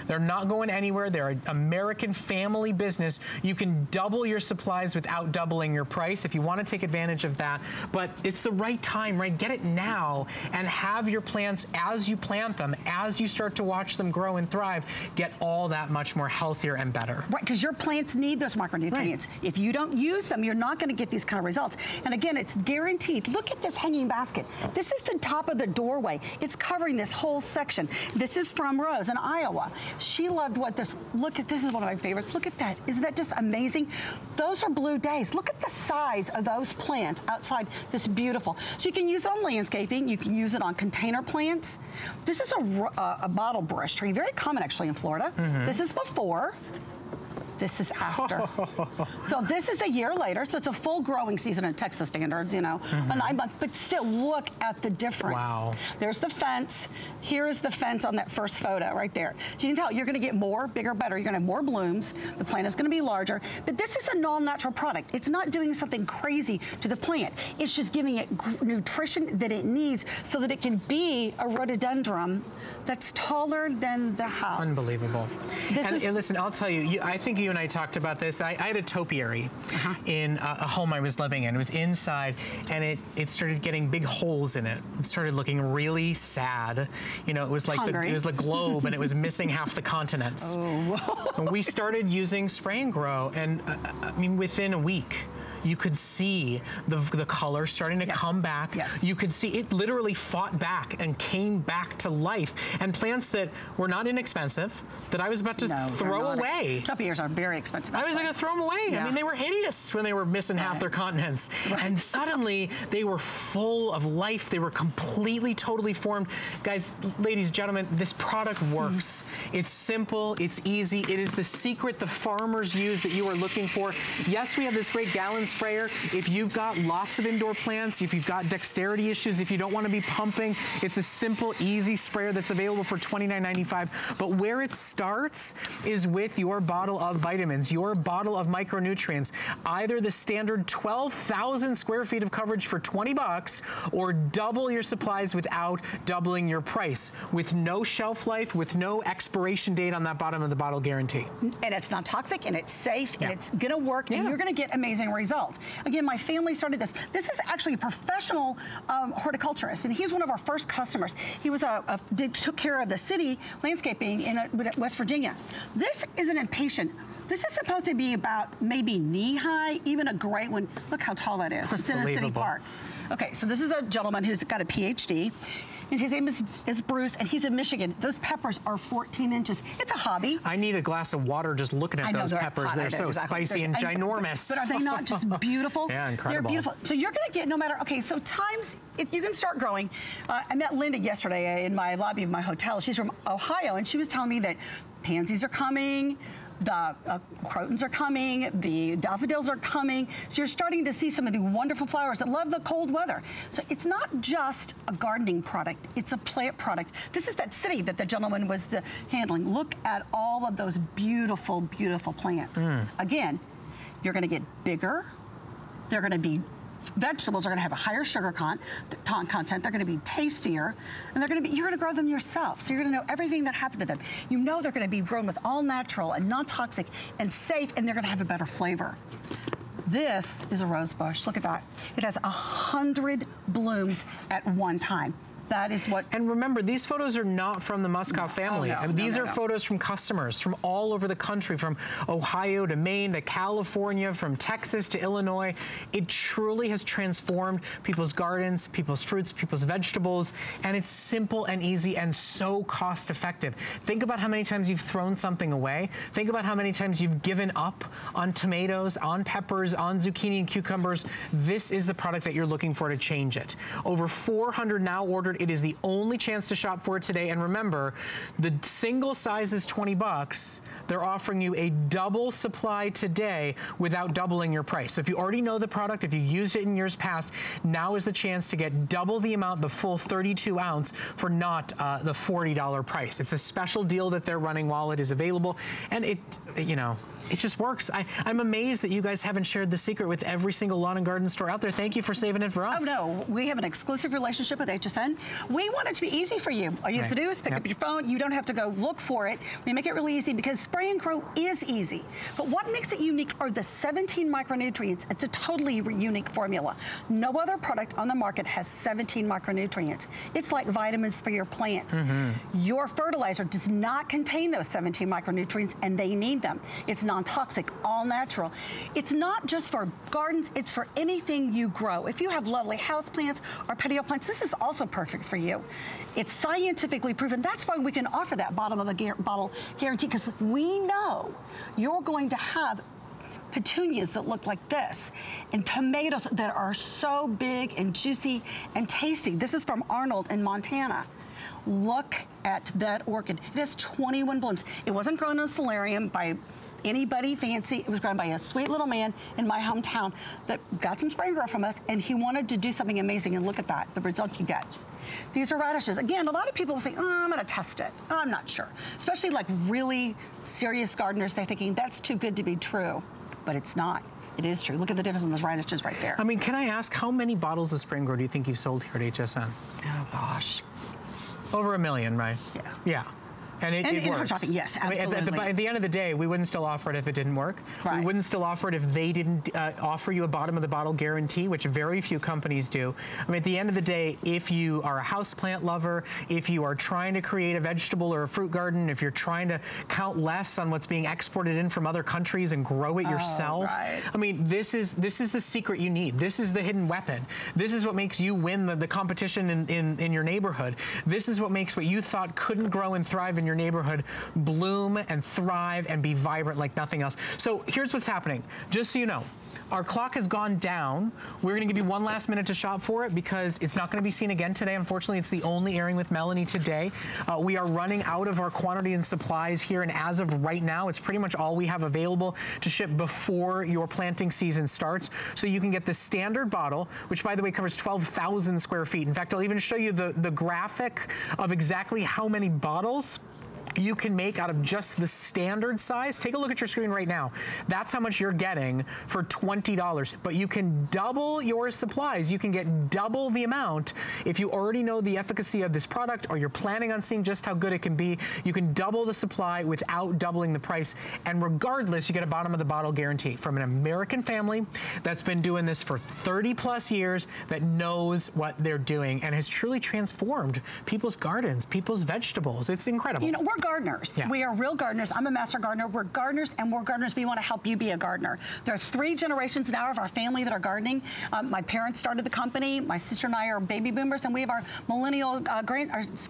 S2: They're not going anywhere. They're an American family business. You can double your supplies without doubling your price if you want to take advantage of that. But it's the right time, right? Get it now and have your plants as you plant them, as you start to watch them grow and thrive, get all that much more healthier and better.
S1: Right, because your plants need those micronutrients. Right. If you don't use them, you're not going to get these kind of results. And again, it's guaranteed. Look at this hanging basket. This is the top of the doorway. It's covering this whole section. This is from Rose in Iowa. She loved what this, look at, this is one of my favorites. Look at that. Isn't that just amazing? Those are blue days. Look at the size of those plants outside this beautiful. So you can use it on landscaping. You can use it on container plants. This is a bottle brush tree, very common actually in Florida. This is before. This is after. So this is a year later, so it's a full growing season in Texas standards, you know, a 9 month, but still look at the difference.
S2: Wow.
S1: There's the fence. Here is the fence on that first photo right there. So you can tell you're gonna get more, bigger, better. You're gonna have more blooms. The plant is gonna be larger, but this is a non-natural product. It's not doing something crazy to the plant. It's just giving it nutrition that it needs so that it can be a rhododendron that's taller than the house.
S2: Unbelievable. And listen, I'll tell you, I think you and I talked about this. I had a topiary in a home I was living in. It was inside, and it started getting big holes in it. It started looking really sad. You know, it was like it was the globe, and it was missing half the continents. Oh. And we started using Spray and Grow, and I mean, within a week, you could see the color starting to come back.
S1: Yes.
S2: You could see it literally fought back and came back to life. And plants that were not inexpensive, that I was about to throw away.
S1: Topiaries are very expensive.
S2: I was going to throw them away. Yeah. I mean, they were hideous when they were missing half their continents. And suddenly, they were full of life. They were completely, totally formed. Guys, ladies, gentlemen, this product works. It's simple. It's easy. It is the secret the farmers use that you are looking for. Yes, we have this great gallon sprayer. If you've got lots of indoor plants, if you've got dexterity issues, if you don't want to be pumping, it's a simple, easy sprayer that's available for $29.95. But where it starts is with your bottle of vitamins, your bottle of micronutrients, either the standard 12,000 square feet of coverage for 20 bucks or double your supplies without doubling your price, with no shelf life, with no expiration date on that bottom of the bottle guarantee.
S1: And it's not toxic, and it's safe, and it's gonna work, and you're gonna get amazing results. Again, my family started this. This is actually a professional horticulturist, and he's one of our first customers. He was took care of the city landscaping in West Virginia. This is an impatient. This is supposed to be about maybe knee high, even a great one. Look how tall that is. It's in a city park. Okay, so this is a gentleman who's got a PhD. And his name is Bruce, and he's in Michigan. Those peppers are 14 inches. It's a hobby.
S2: I need a glass of water just looking at those peppers. They're so spicy and ginormous.
S1: But are they not just beautiful?
S2: Yeah, incredible.
S1: They're beautiful. So you're going to get, no matter, okay, so times, if you can start growing. I met Linda yesterday in my lobby of my hotel. She's from Ohio, and she was telling me that pansies are coming, the crotons are coming, the daffodils are coming. So you're starting to see some of the wonderful flowers that love the cold weather. So it's not just a gardening product, it's a plant product. This is that city that the gentleman was handling. Look at all of those beautiful, beautiful plants. Again, you're gonna get bigger. They're gonna be vegetables are going to have a higher sugar content. They're going to be tastier, and you're going to grow them yourself. So you're going to know everything that happened to them. You know they're going to be grown with all natural and non-toxic and safe, and they're going to have a better flavor. This is a rose bush. Look at that. It has 100 blooms at one time. That is what...
S2: And remember, these photos are not from the Muscat family. I mean, these are photos from customers from all over the country, from Ohio to Maine to California, from Texas to Illinois. It truly has transformed people's gardens, people's fruits, people's vegetables, and it's simple and easy and so cost effective. Think about how many times you've thrown something away. Think about how many times you've given up on tomatoes, on peppers, on zucchini and cucumbers. This is the product that you're looking for to change it. Over 400 now ordered. It is the only chance to shop for it today. And remember, the single size is 20 bucks. They're offering you a double supply today without doubling your price. So if you already know the product, if you used it in years past, now is the chance to get double the amount, the full 32 ounce for not the $40 price. It's a special deal that they're running while it is available. And it, you know, it just works. I'm amazed that you guys haven't shared the secret with every single lawn and garden store out there. Thank you for saving it for us.
S1: Oh, no. We have an exclusive relationship with HSN. We want it to be easy for you. All you have to do is pick up your phone. You don't have to go look for it. We make it really easy because Spray and Grow is easy. But what makes it unique are the 17 micronutrients. It's a totally unique formula. No other product on the market has 17 micronutrients. It's like vitamins for your plants. Your fertilizer does not contain those 17 micronutrients, and they need them. It's not non-toxic, all natural. It's not just for gardens, it's for anything you grow. If you have lovely houseplants or patio plants, this is also perfect for you. It's scientifically proven. That's why we can offer that bottom of the bottle guarantee, because we know you're going to have petunias that look like this, and tomatoes that are so big and juicy and tasty. This is from Arnold in Montana. Look at that orchid. It has 21 blooms. It wasn't grown in a solarium by anybody fancy. It was grown by a sweet little man in my hometown that got some spray grow from us, and he wanted to do something amazing, and look at that, the result you get. These are radishes. Again, a lot of people will say, oh, I'm gonna test it. Oh, I'm not sure. Especially like really serious gardeners, they're thinking that's too good to be true. But it's not. It is true. Look at the difference in those radishes right there.
S2: I mean, can I ask, how many bottles of Spray and Grow do you think you've sold here at HSN?
S1: Oh, gosh.
S2: Over 1 million, right?
S1: Yeah.
S2: Yeah. And it works.
S1: Shopping, yes, absolutely.
S2: I mean, at the end of the day, we wouldn't still offer it if it didn't work.
S1: Right.
S2: We wouldn't still offer it if they didn't offer you a bottom of the bottle guarantee, which very few companies do. I mean, at the end of the day, if you are a houseplant lover, if you are trying to create a vegetable or a fruit garden, if you're trying to count less on what's being exported in from other countries and grow it yourself,
S1: right.
S2: I mean, this is the secret you need. This is the hidden weapon. This is what makes you win the competition in your neighborhood. This is what makes what you thought couldn't grow and thrive in your neighborhood bloom and thrive and be vibrant like nothing else. So here's what's happening. Just so you know, our clock has gone down. We're gonna give you one last minute to shop for it because it's not gonna be seen again today. Unfortunately, it's the only airing with Melanie today. We are running out of our quantity and supplies here, and as of right now, it's pretty much all we have available to ship before your planting season starts. So you can get the standard bottle, which by the way covers 12,000 square feet. In fact, I'll even show you the graphic of exactly how many bottles you can make out of just the standard size. Take a look at your screen right now. That's how much you're getting for $20. But you can double your supplies. You can get double the amount if you already know the efficacy of this product or you're planning on seeing just how good it can be. You can double the supply without doubling the price. And regardless, you get a bottom of the bottle guarantee from an American family that's been doing this for 30 plus years, that knows what they're doing and has truly transformed people's gardens, people's vegetables. It's incredible.
S1: You know, we're gardeners.
S2: Yeah.
S1: We are real gardeners. I'm a master gardener. We're gardeners, and we're gardeners. We want to help you be a gardener. There are 3 generations now of our family that are gardening. My parents started the company. My sister and I are baby boomers, and we have our millennial our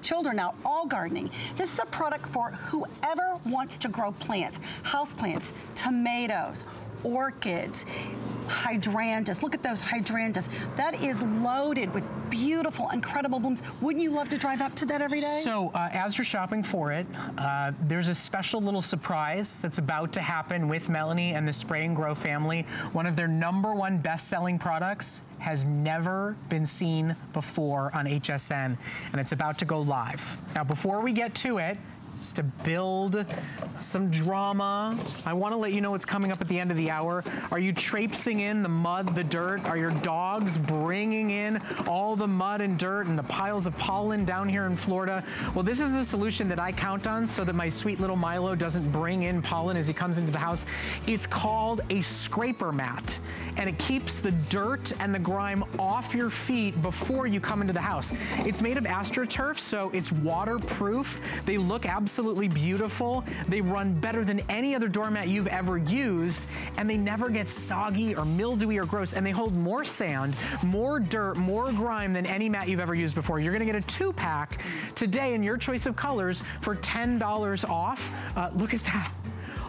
S1: children now all gardening. This is a product for whoever wants to grow plants, house plants, tomatoes, orchids, hydrangeas. Look at those hydrangeas. That is loaded with beautiful, incredible blooms. Wouldn't you love to drive up to that every day?
S2: So as you're shopping for it, there's a special little surprise that's about to happen with Melanie and the Spray and Grow family. One of their #1 best-selling products has never been seen before on HSN, and it's about to go live. Now, before we get to it, just to build some drama, I want to let you know what's coming up at the end of the hour. Are you traipsing in the mud, the dirt? Are your dogs bringing in all the mud and dirt and the piles of pollen down here in Florida? Well, this is the solution that I count on so that my sweet little Milo doesn't bring in pollen as he comes into the house. It's called a scraper mat, and it keeps the dirt and the grime off your feet before you come into the house. It's made of AstroTurf, so it's waterproof. They look absolutely beautiful. They run better than any other doormat you've ever used, and they never get soggy or mildewy or gross, and they hold more sand, more dirt, more grime than any mat you've ever used before. You're gonna get a 2-pack today in your choice of colors for $10 off. Look at that.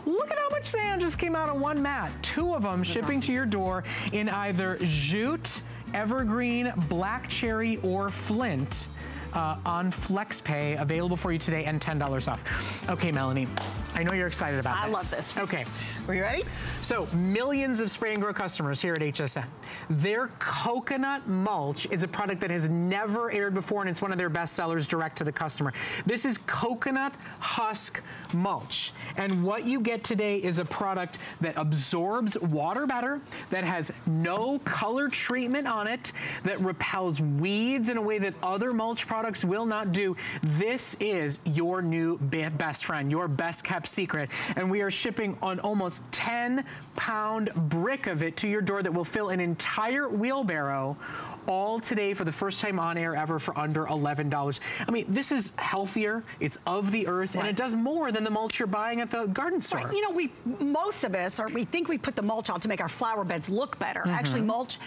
S2: Look at how much sand just came out of one mat. 2 of them shipping to your door in either jute, evergreen, black cherry, or flint. On FlexPay, available for you today, and $10 off. Okay, Melanie, I know you're excited about this.
S1: I love this.
S2: Okay.
S1: Are you ready?
S2: So, millions of Spray and Grow customers here at HSN. Their coconut mulch is a product that has never aired before, and it's one of their best sellers direct to the customer. This is coconut husk mulch. And what you get today is a product that absorbs water better, that has no color treatment on it, that repels weeds in a way that other mulch products will not do. This is your new best friend, your best kept secret. And we are shipping an almost 10-pound brick of it to your door that will fill an entire wheelbarrow, all today for the first time on air ever for under $11. I mean, this is healthier, it's of the earth, and it does more than the mulch you're buying at the garden store.
S1: Right. You know, most of us, we think we put the mulch on to make our flower beds look better. Actually, mulch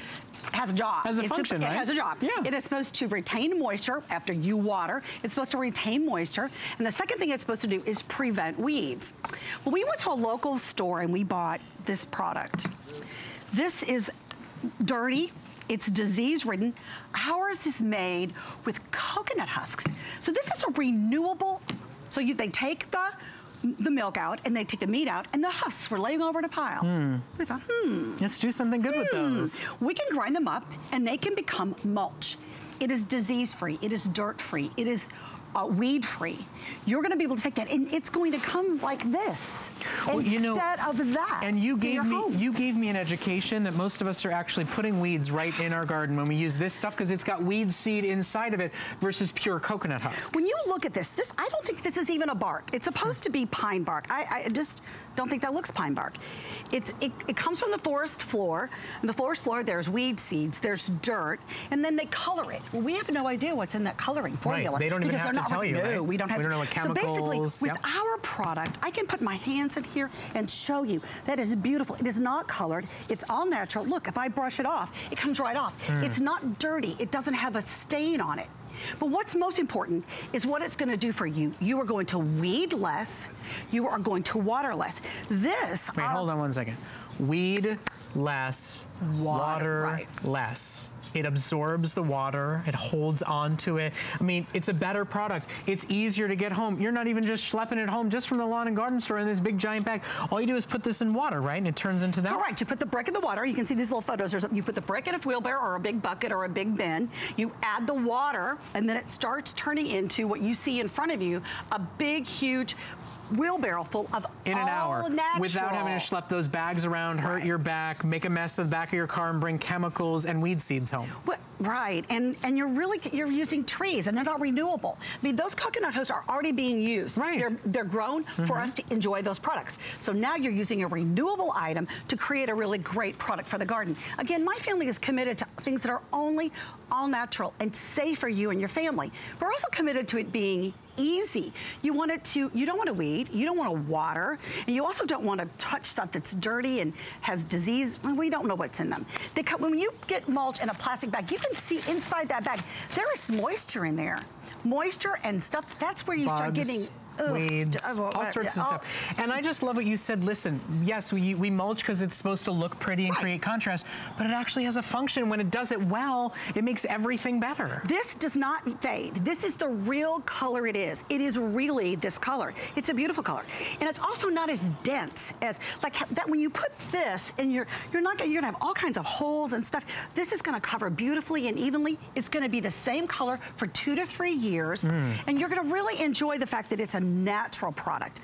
S1: has a job.
S2: Has a function, right?
S1: It has a job.
S2: Yeah.
S1: It is supposed to retain moisture after you water. It's supposed to retain moisture. And the second thing it's supposed to do is prevent weeds. Well, we went to a local store and we bought this product. This is dirty. It's disease-ridden. Ours is made with coconut husks. So this is a renewable, so they take the milk out and they take the meat out and the husks were laying over in a pile. We thought,
S2: let's do something good with those.
S1: We can grind them up and they can become mulch. It is disease-free, it is dirt-free, it is weed-free. You're gonna be able to take that and it's going to come like this instead of that.
S2: And you gave me an education that most of us are actually putting weeds right in our garden when we use this stuff because it's got weed seed inside of it versus pure coconut husk.
S1: When you look at this, I don't think this is even a bark. It's supposed to be pine bark. I just don't think that looks pine bark. It comes from the forest floor. And the forest floor, there's weed seeds, there's dirt, and then they color it. Well, we have no idea what's in that coloring formula.
S2: Right. They don't even have to tell you, right?
S1: No, we don't have to.
S2: We don't know what chemicals.
S1: So basically, with our product, I can put my hands in here and show you. That is beautiful. It is not colored. It's all natural. Look, if I brush it off, it comes right off. It's not dirty. It doesn't have a stain on it. But what's most important is what it's going to do for you. You are going to weed less. You are going to water less. This.
S2: Wait, hold on one second. Weed less, water less. It absorbs the water, it holds on to it. I mean, it's a better product. It's easier to get home. You're not even just schlepping it home just from the lawn and garden store in this big giant bag. All you do is put this in water, right? And it turns into that.
S1: Correct. You put the brick in the water. You can see these little photos. You put the brick in a wheelbarrow or a big bucket or a big bin. You add the water, and then it starts turning into what you see in front of you, a big, huge wheelbarrow full of
S2: in an hour
S1: natural.
S2: Without having to schlep those bags around, hurt your back, make a mess of the back of your car, and bring chemicals and weed seeds home.
S1: Right, and you're using trees, and they're not renewable. I mean, those coconut husks are already being used. Right. They're grown for us to enjoy those products. So now you're using a renewable item to create a really great product for the garden. Again, my family is committed to things that are only all natural and safe for you and your family. We're also committed to it being easy. You don't want to weed, you don't want to water, and you also don't want to touch stuff that's dirty and has disease. We don't know what's in them. When you get mulch in a plastic bag, you can see inside that bag, there is moisture in there. Moisture and stuff, that's where you start getting
S2: weeds, all sorts of stuff. And I just love what you said. Listen, yes, we mulch because it's supposed to look pretty and create contrast, but it actually has a function. When it does it well, it makes everything better.
S1: This does not fade. This is the real color it is. It is really this color. It's a beautiful color. And it's also not as dense as, like that when you put this in you're gonna have all kinds of holes and stuff. This is gonna cover beautifully and evenly. It's gonna be the same color for 2 to 3 years. And you're gonna really enjoy the fact that it's a natural product,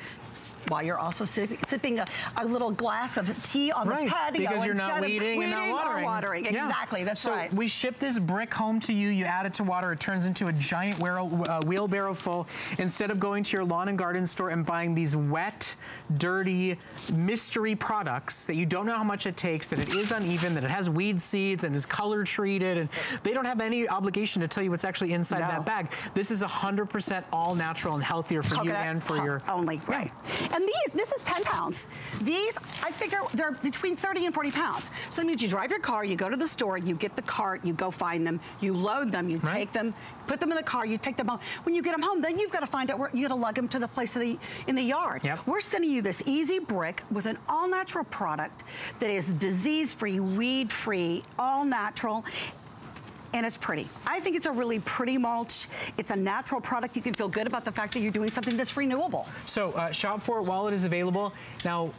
S1: while you're also sipping a little glass of tea on the patio.
S2: Because you're not weeding and not watering.
S1: Exactly, that's right.
S2: So we ship this brick home to you, you add it to water, it turns into a giant wheelbarrow full. Instead of going to your lawn and garden store and buying these wet, dirty, mystery products that you don't know how much it takes, that it is uneven, that it has weed seeds and is color treated, and they don't have any obligation to tell you what's actually inside that bag. This is 100% all natural and healthier for you and for your...
S1: Only, right. And this is 10 pounds. These, I figure they're between 30 and 40 pounds. So that means you drive your car, you go to the store, you get the cart, you go find them, you load them, you take them, put them in the car, you take them home. When you get them home, then you've got to find out where you got to lug them to the place in the yard. We're sending you this easy brick with an all-natural product that is disease-free, weed-free, all-natural. And it's pretty. I think it's a really pretty mulch. It's a natural product. You can feel good about the fact that you're doing something that's renewable.
S2: So shop for it while it is available. Now,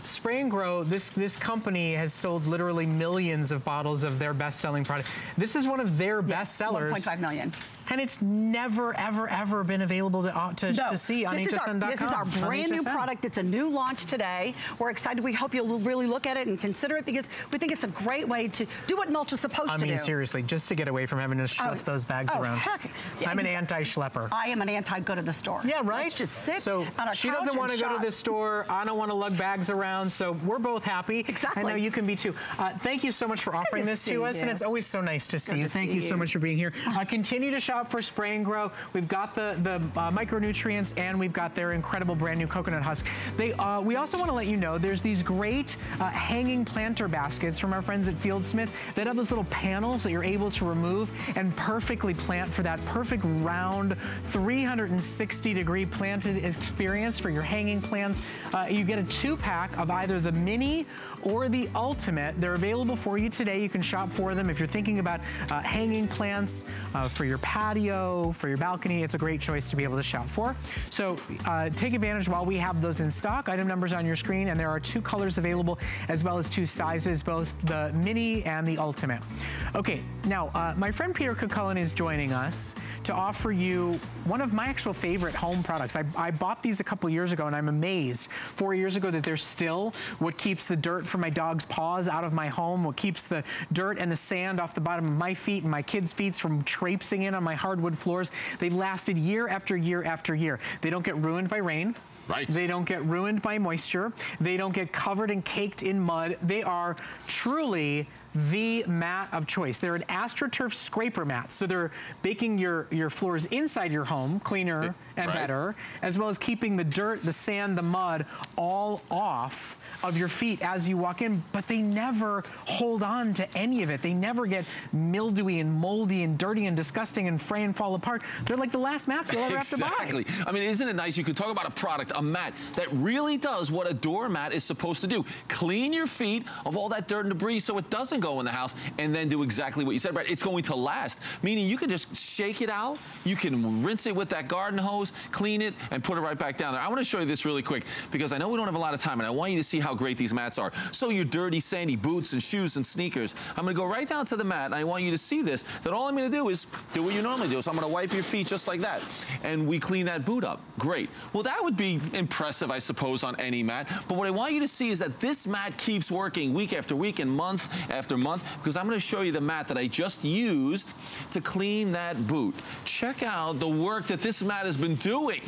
S2: Spray and Grow, this company has sold literally millions of bottles of their best-selling product. This is one of their best sellers.
S1: 1.5 million.
S2: And it's never, ever, ever been available to see on HSN.com.
S1: This is our brand new product. It's a new launch today. We're excited. We hope you'll really look at it and consider it because we think it's a great way to do what mulch is supposed to do.
S2: I mean, seriously, just to get away from having to schlep those bags around.
S1: Heck. Yeah,
S2: I'm an anti-schlepper.
S1: I am an anti-go to the store.
S2: Yeah, right?
S1: Let's just sit
S2: so
S1: on a
S2: she
S1: couch
S2: doesn't want to
S1: and
S2: go to the store. I don't want to lug bags around. So we're both happy.
S1: Exactly.
S2: I know you can be too. Thank you so much for offering this to us. And it's always so nice to see you. Thank you so much for being here. Continue to shop for Spray and Grow. We've got the micronutrients and we've got their incredible brand new coconut husk. We also want to let you know there's these great hanging planter baskets from our friends at Fieldsmith that have those little panels that you're able to remove and perfectly plant for that perfect round 360-degree planted experience for your hanging plants. You get a 2-pack of either the mini or the ultimate. They're available for you today. You can shop for them. If you're thinking about hanging plants for your patio, for your balcony, it's a great choice to be able to shop for. So take advantage while we have those in stock. Item numbers on your screen, and there are 2 colors available as well as 2 sizes, both the mini and the ultimate. Okay, now my friend Peter Cucullin is joining us to offer you one of my actual favorite home products. I bought these a couple years ago and I'm amazed 4 years ago that they're still what keeps the dirt from my dog's paws out of my home, what keeps the dirt and the sand off the bottom of my feet and my kids' feet from traipsing in on my hardwood floors. They've lasted year after year after year. They don't get ruined by rain.
S7: Right.
S2: They don't get ruined by moisture. They don't get covered and caked in mud. They are truly the mat of choice. They're an AstroTurf scraper mat, so they're making your floors inside your home cleaner and better, as well as keeping the dirt, the sand, the mud all off of your feet as you walk in, but they never hold on to any of it. They never get mildewy and moldy and dirty and disgusting and fray and fall apart. They're like the last mats you'll ever have to buy.
S7: Exactly. I mean, isn't it nice? You can talk about a product, a mat, that really does what a doormat is supposed to do. Clean your feet of all that dirt and debris so it doesn't go in the house, and then do exactly what you said, Brett. It's going to last, meaning you can just shake it out, you can rinse it with that garden hose, clean it, and put it right back down there. I want to show you this really quick, because I know we don't have a lot of time, and I want you to see how great these mats are. So your dirty, sandy boots and shoes and sneakers, I'm going to go right down to the mat, and I want you to see this, that all I'm going to do is do what you normally do. So I'm going to wipe your feet just like that, and we clean that boot up. Great. Well, that would be impressive, I suppose, on any mat, but what I want you to see is that this mat keeps working week after week and month after month, because I'm going to show you the mat that I just used to clean that boot. Check out the work that this mat has been doing.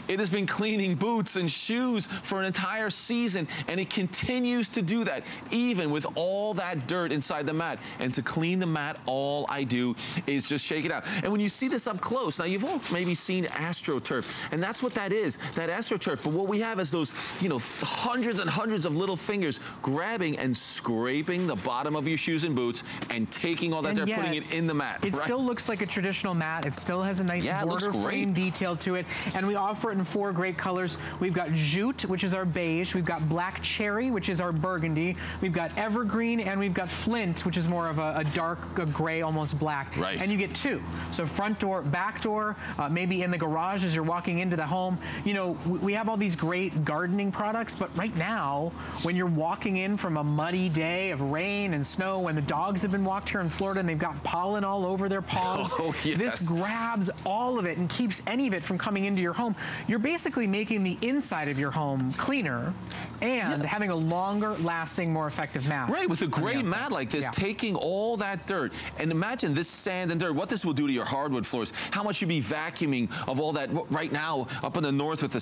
S7: It has been cleaning boots and shoes for an entire season, and it continues to do that, even with all that dirt inside the mat. And to clean the mat, all I do is just shake it out. And when you see this up close, now you've all maybe seen AstroTurf, and that's what that is, that AstroTurf. But what we have is those, you know, hundreds and hundreds of little fingers grabbing and scraping the bottom of your shoes and boots and taking all that dirt, putting it in the mat.
S2: It still looks like a traditional mat. It still has a nice border frame detail to it, and we offer it in 4 great colors. We've got jute, which is our beige. We've got black cherry, which is our burgundy. We've got evergreen, and we've got flint, which is more of a dark gray, almost black.
S7: Right.
S2: And you get 2. So front door, back door, maybe in the garage as you're walking into the home. You know, we have all these great gardening products, but right now, when you're walking in from a muddy day of rain and snow, when the dogs have been walked here in Florida and they've got pollen all over their paws, this grabs all of it and keeps any of it from coming into your home. You're basically making the inside of your home cleaner and having a longer lasting, more effective mat.
S7: Right, with a great mat like this, taking all that dirt, and imagine this sand and dirt, what this will do to your hardwood floors, how much you'd be vacuuming of all that right now up in the north with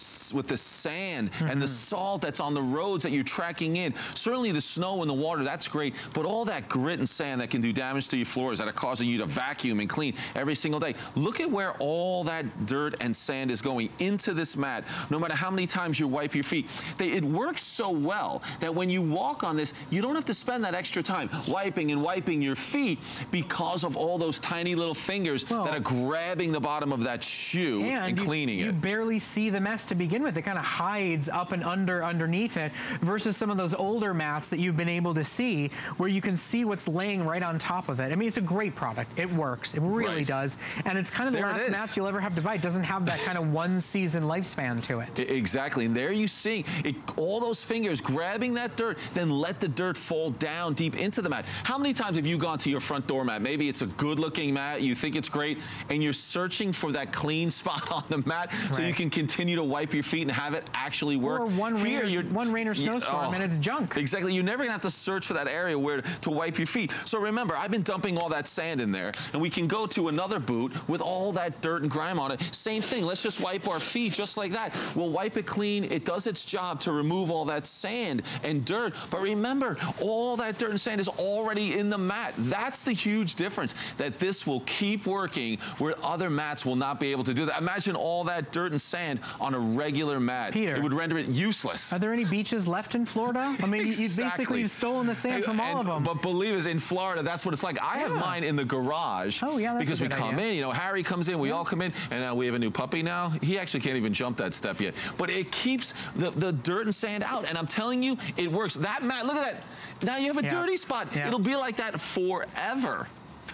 S7: the sand and the salt that's on the roads that you're tracking in. Certainly the snow and the water, that's great, but all that grit and sand that can do damage to your floors that are causing you to vacuum and clean every single day. Look at where all that dirt and sand is going into this mat, no matter how many times you wipe your feet. It works so well that when you walk on this, you don't have to spend that extra time wiping and wiping your feet because of all those tiny little fingers that are grabbing the bottom of that shoe and cleaning it.
S2: You barely see the mess to begin with. It kind of hides up and underneath it, versus some of those older mats that you've been able to see where you can even see what's laying right on top of it. I mean, it's a great product. It works. It really does. And it's kind of the last mats you'll ever have to buy. It doesn't have that kind of one-season lifespan to it.
S7: Exactly. And there you see it, all those fingers grabbing that dirt, then let the dirt fall down deep into the mat. How many times have you gone to your front door mat? Maybe it's a good-looking mat, you think it's great, and you're searching for that clean spot on the mat so you can continue to wipe your feet and have it actually work.
S2: Or one rain or snowstorm and it's junk.
S7: Exactly. You're never going to have to search for that area where to wipe your feet. So remember, I've been dumping all that sand in there, and we can go to another boot with all that dirt and grime on it. Same thing. Let's just wipe our feet just like that. We'll wipe it clean. It does its job to remove all that sand and dirt. But remember, all that dirt and sand is already in the mat. That's the huge difference, that this will keep working where other mats will not be able to do that. Imagine all that dirt and sand on a regular mat.
S2: Peter,
S7: it would render it useless.
S2: Are there any beaches left in Florida? I mean, basically you've stolen the sand from all of them.
S7: But believe us, in Florida, that's what it's like. I have mine in the garage.
S2: Oh, yeah, that's
S7: because we come in, you know, Harry comes in, we all come in, and now we have a new puppy now. He actually can't even jump that step yet. But it keeps the dirt and sand out, and I'm telling you, it works. That mat, look at that. Now you have a dirty spot. It'll be like that forever.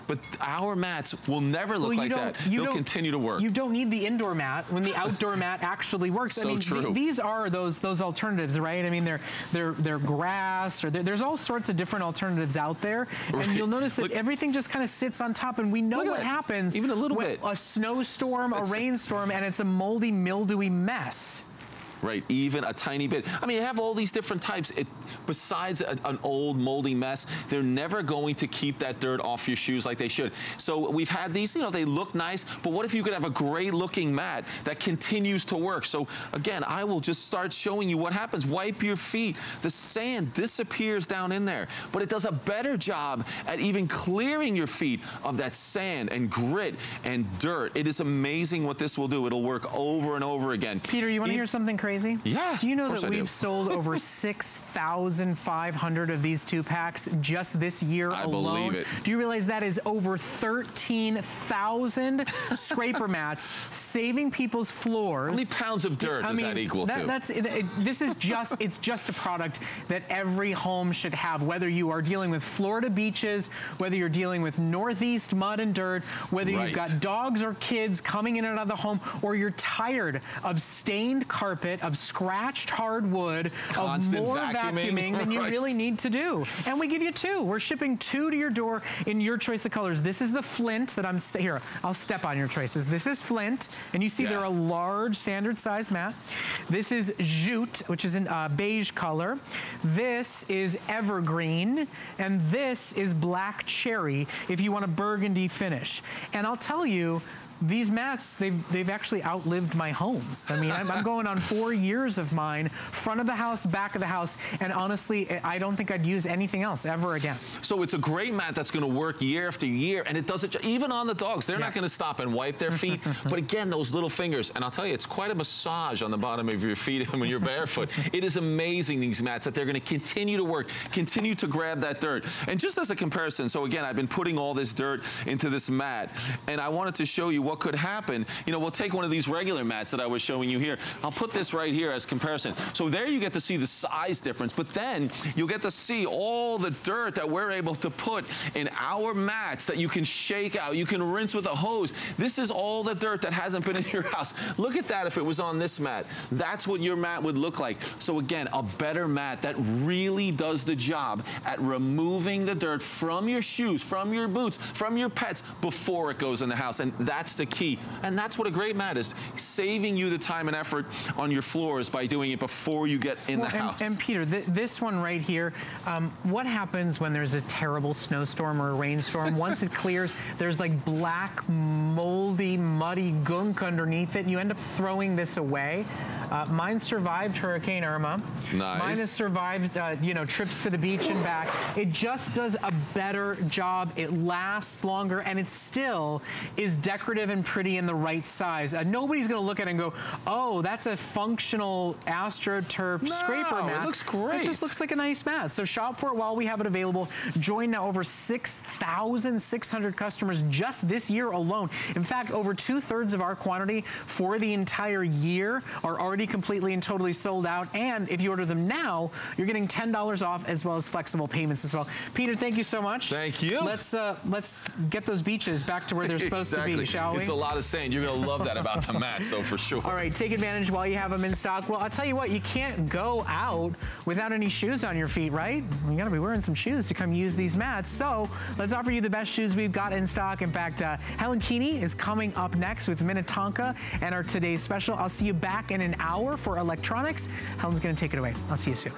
S7: But our mats will never look like that. They'll continue to work.
S2: You don't need the indoor mat when the outdoor mat actually works.
S7: So true.
S2: These are those alternatives, right? I mean, they're grass, or there's all sorts of different alternatives out there. And you'll notice that everything just kind of sits on top, and we know what happens
S7: even a little
S2: with
S7: bit.
S2: A snowstorm, a rainstorm, and it's a moldy, mildewy mess.
S7: Right, even a tiny bit. I mean, you have all these different types. Besides an old moldy mess, they're never going to keep that dirt off your shoes like they should. So we've had these, you know, they look nice, but what if you could have a great looking mat that continues to work? So again, I will just start showing you what happens. Wipe your feet. The sand disappears down in there, but it does a better job at even clearing your feet of that sand and grit and dirt. It is amazing what this will do. It'll work over and over again.
S2: Peter, you want to hear something crazy?
S7: Yeah.
S2: Do you know that we've sold over 6,500 of these 2-packs just this year alone? I
S7: believe it.
S2: Do you realize that is over 13,000 scraper mats saving people's floors?
S7: How many pounds of dirt does that equal to?
S2: This is it's just a product that every home should have, whether you are dealing with Florida beaches, whether you're dealing with Northeast mud and dirt, whether you've got dogs or kids coming in and out of the home, or you're tired of stained carpet, of scratched hardwood, of more vacuuming than you really need to do. And we give you 2. We're shipping 2 to your door in your choice of colors. This is the Flint that here, I'll step on your choices. This is Flint, and you see they're a large standard size mat. This is Jute, which is in beige color. This is Evergreen, and this is Black Cherry if you want a burgundy finish. And I'll tell you, these mats, they've actually outlived my homes. I mean, I'm going on 4 years of mine, front of the house, back of the house, and honestly, I don't think I'd use anything else ever again.
S7: So it's a great mat that's going to work year after year, and it does it even on the dogs. They're not going to stop and wipe their feet, but again, those little fingers, and I'll tell you, it's quite a massage on the bottom of your feet when you're barefoot. It is amazing, these mats, that they're going to continue to work, continue to grab that dirt. And just as a comparison, so again, I've been putting all this dirt into this mat, and I wanted to show you what could happen. You know, we'll take one of these regular mats that I was showing you here. I'll put this right here as comparison. So there you get to see the size difference, but then you'll get to see all the dirt that we're able to put in our mats that you can shake out. You can rinse with a hose. This is all the dirt that hasn't been in your house. Look at that if it was on this mat. That's what your mat would look like. So again, a better mat that really does the job at removing the dirt from your shoes, from your boots, from your pets before it goes in the house. And that's the key. And that's what a great mat is, saving you the time and effort on your floors by doing it before you get in the house.
S2: And Peter, this one right here, what happens when there's a terrible snowstorm or a rainstorm? Once it clears, there's like black, moldy, muddy gunk underneath it, and you end up throwing this away. Mine survived Hurricane Irma.
S7: Nice.
S2: Mine has survived, you know, trips to the beach and back. It just does a better job. It lasts longer, and it still is decorative and pretty in the right size. Nobody's going to look at it and go, oh, that's a functional AstroTurf scraper mat.
S7: It looks great.
S2: It just looks like a nice mat. So shop for it while we have it available. Join now over 6,600 customers just this year alone. In fact, over 2/3 of our quantity for the entire year are already already completely and totally sold out. And if you order them now, you're getting $10 off as well as flexible payments as well. Peter, thank you so much.
S7: Thank you.
S2: Let's get those beaches back to where they're supposed to be, shall we?
S7: It's a lot of sand. You're going to love that about the mats, though, for sure.
S2: All right, take advantage while you have them in stock. Well, I'll tell you what, you can't go out without any shoes on your feet, right? You got to be wearing some shoes to come use these mats. So let's offer you the best shoes we've got in stock. In fact, Helen Keeney is coming up next with Minnetonka and our today's special. I'll see you back in an hour for electronics. Helen's going to take it away. I'll see you soon.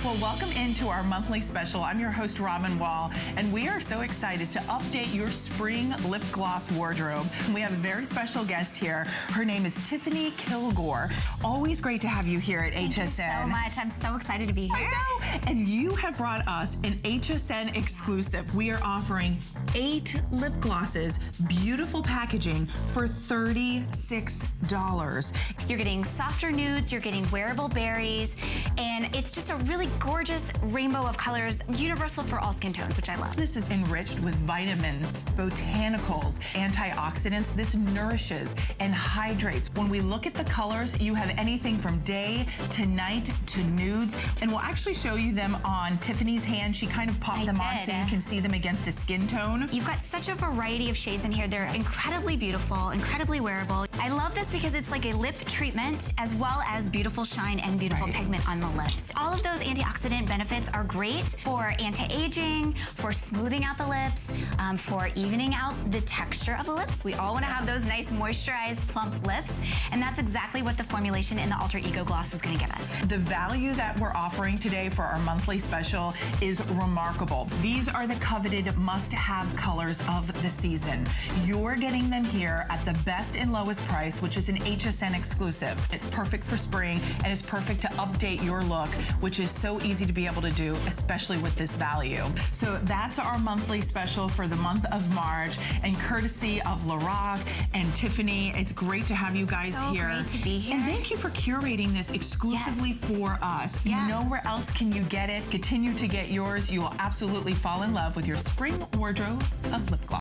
S8: Well, welcome into our monthly special. I'm your host, Robin Wall, and we are so excited to update your spring lip gloss wardrobe. We have a very special guest here. Her name is Tiffany Kilgore. Always great to have you here at HSN.
S9: Thank you so much. I'm so excited to be here.
S8: I know. And you have brought us an HSN exclusive. We are offering 8 lip glosses, beautiful packaging for $36.
S9: You're getting softer nudes, you're getting wearable berries, and it's just a really gorgeous rainbow of colors, universal for all skin tones, which I love.
S8: This is enriched with vitamins, botanicals, antioxidants. This nourishes and hydrates. When we look at the colors, you have anything from day to night to nudes, and we'll actually show you them on Tiffany's hand. She kind of popped them on so you can see them against a skin tone.
S9: You've got such a variety of shades in here. They're incredibly beautiful, incredibly wearable. I love this because it's like a lip treatment as well as beautiful shine and beautiful pigment on the lips. All of those antioxidant benefits are great for anti-aging, for smoothing out the lips, for evening out the texture of the lips. We all want to have those nice moisturized, plump lips, and that's exactly what the formulation in the Alter Ego Gloss is going to give us.
S8: The value that we're offering today for our monthly special is remarkable. These are the coveted must-have colors of the season. You're getting them here at the best and lowest price, which is an HSN exclusive. It's perfect for spring, and it's perfect to update your look, which is so easy to be able to do, especially with this value. So that's our monthly special for the month of March, and courtesy of Lorac and Tiffany. It's great to have you guys here.
S9: So great to be here.
S8: And thank you for curating this exclusively for us. Nowhere else can you get it. Continue to get yours. You will absolutely fall in love with your spring wardrobe of lip gloss.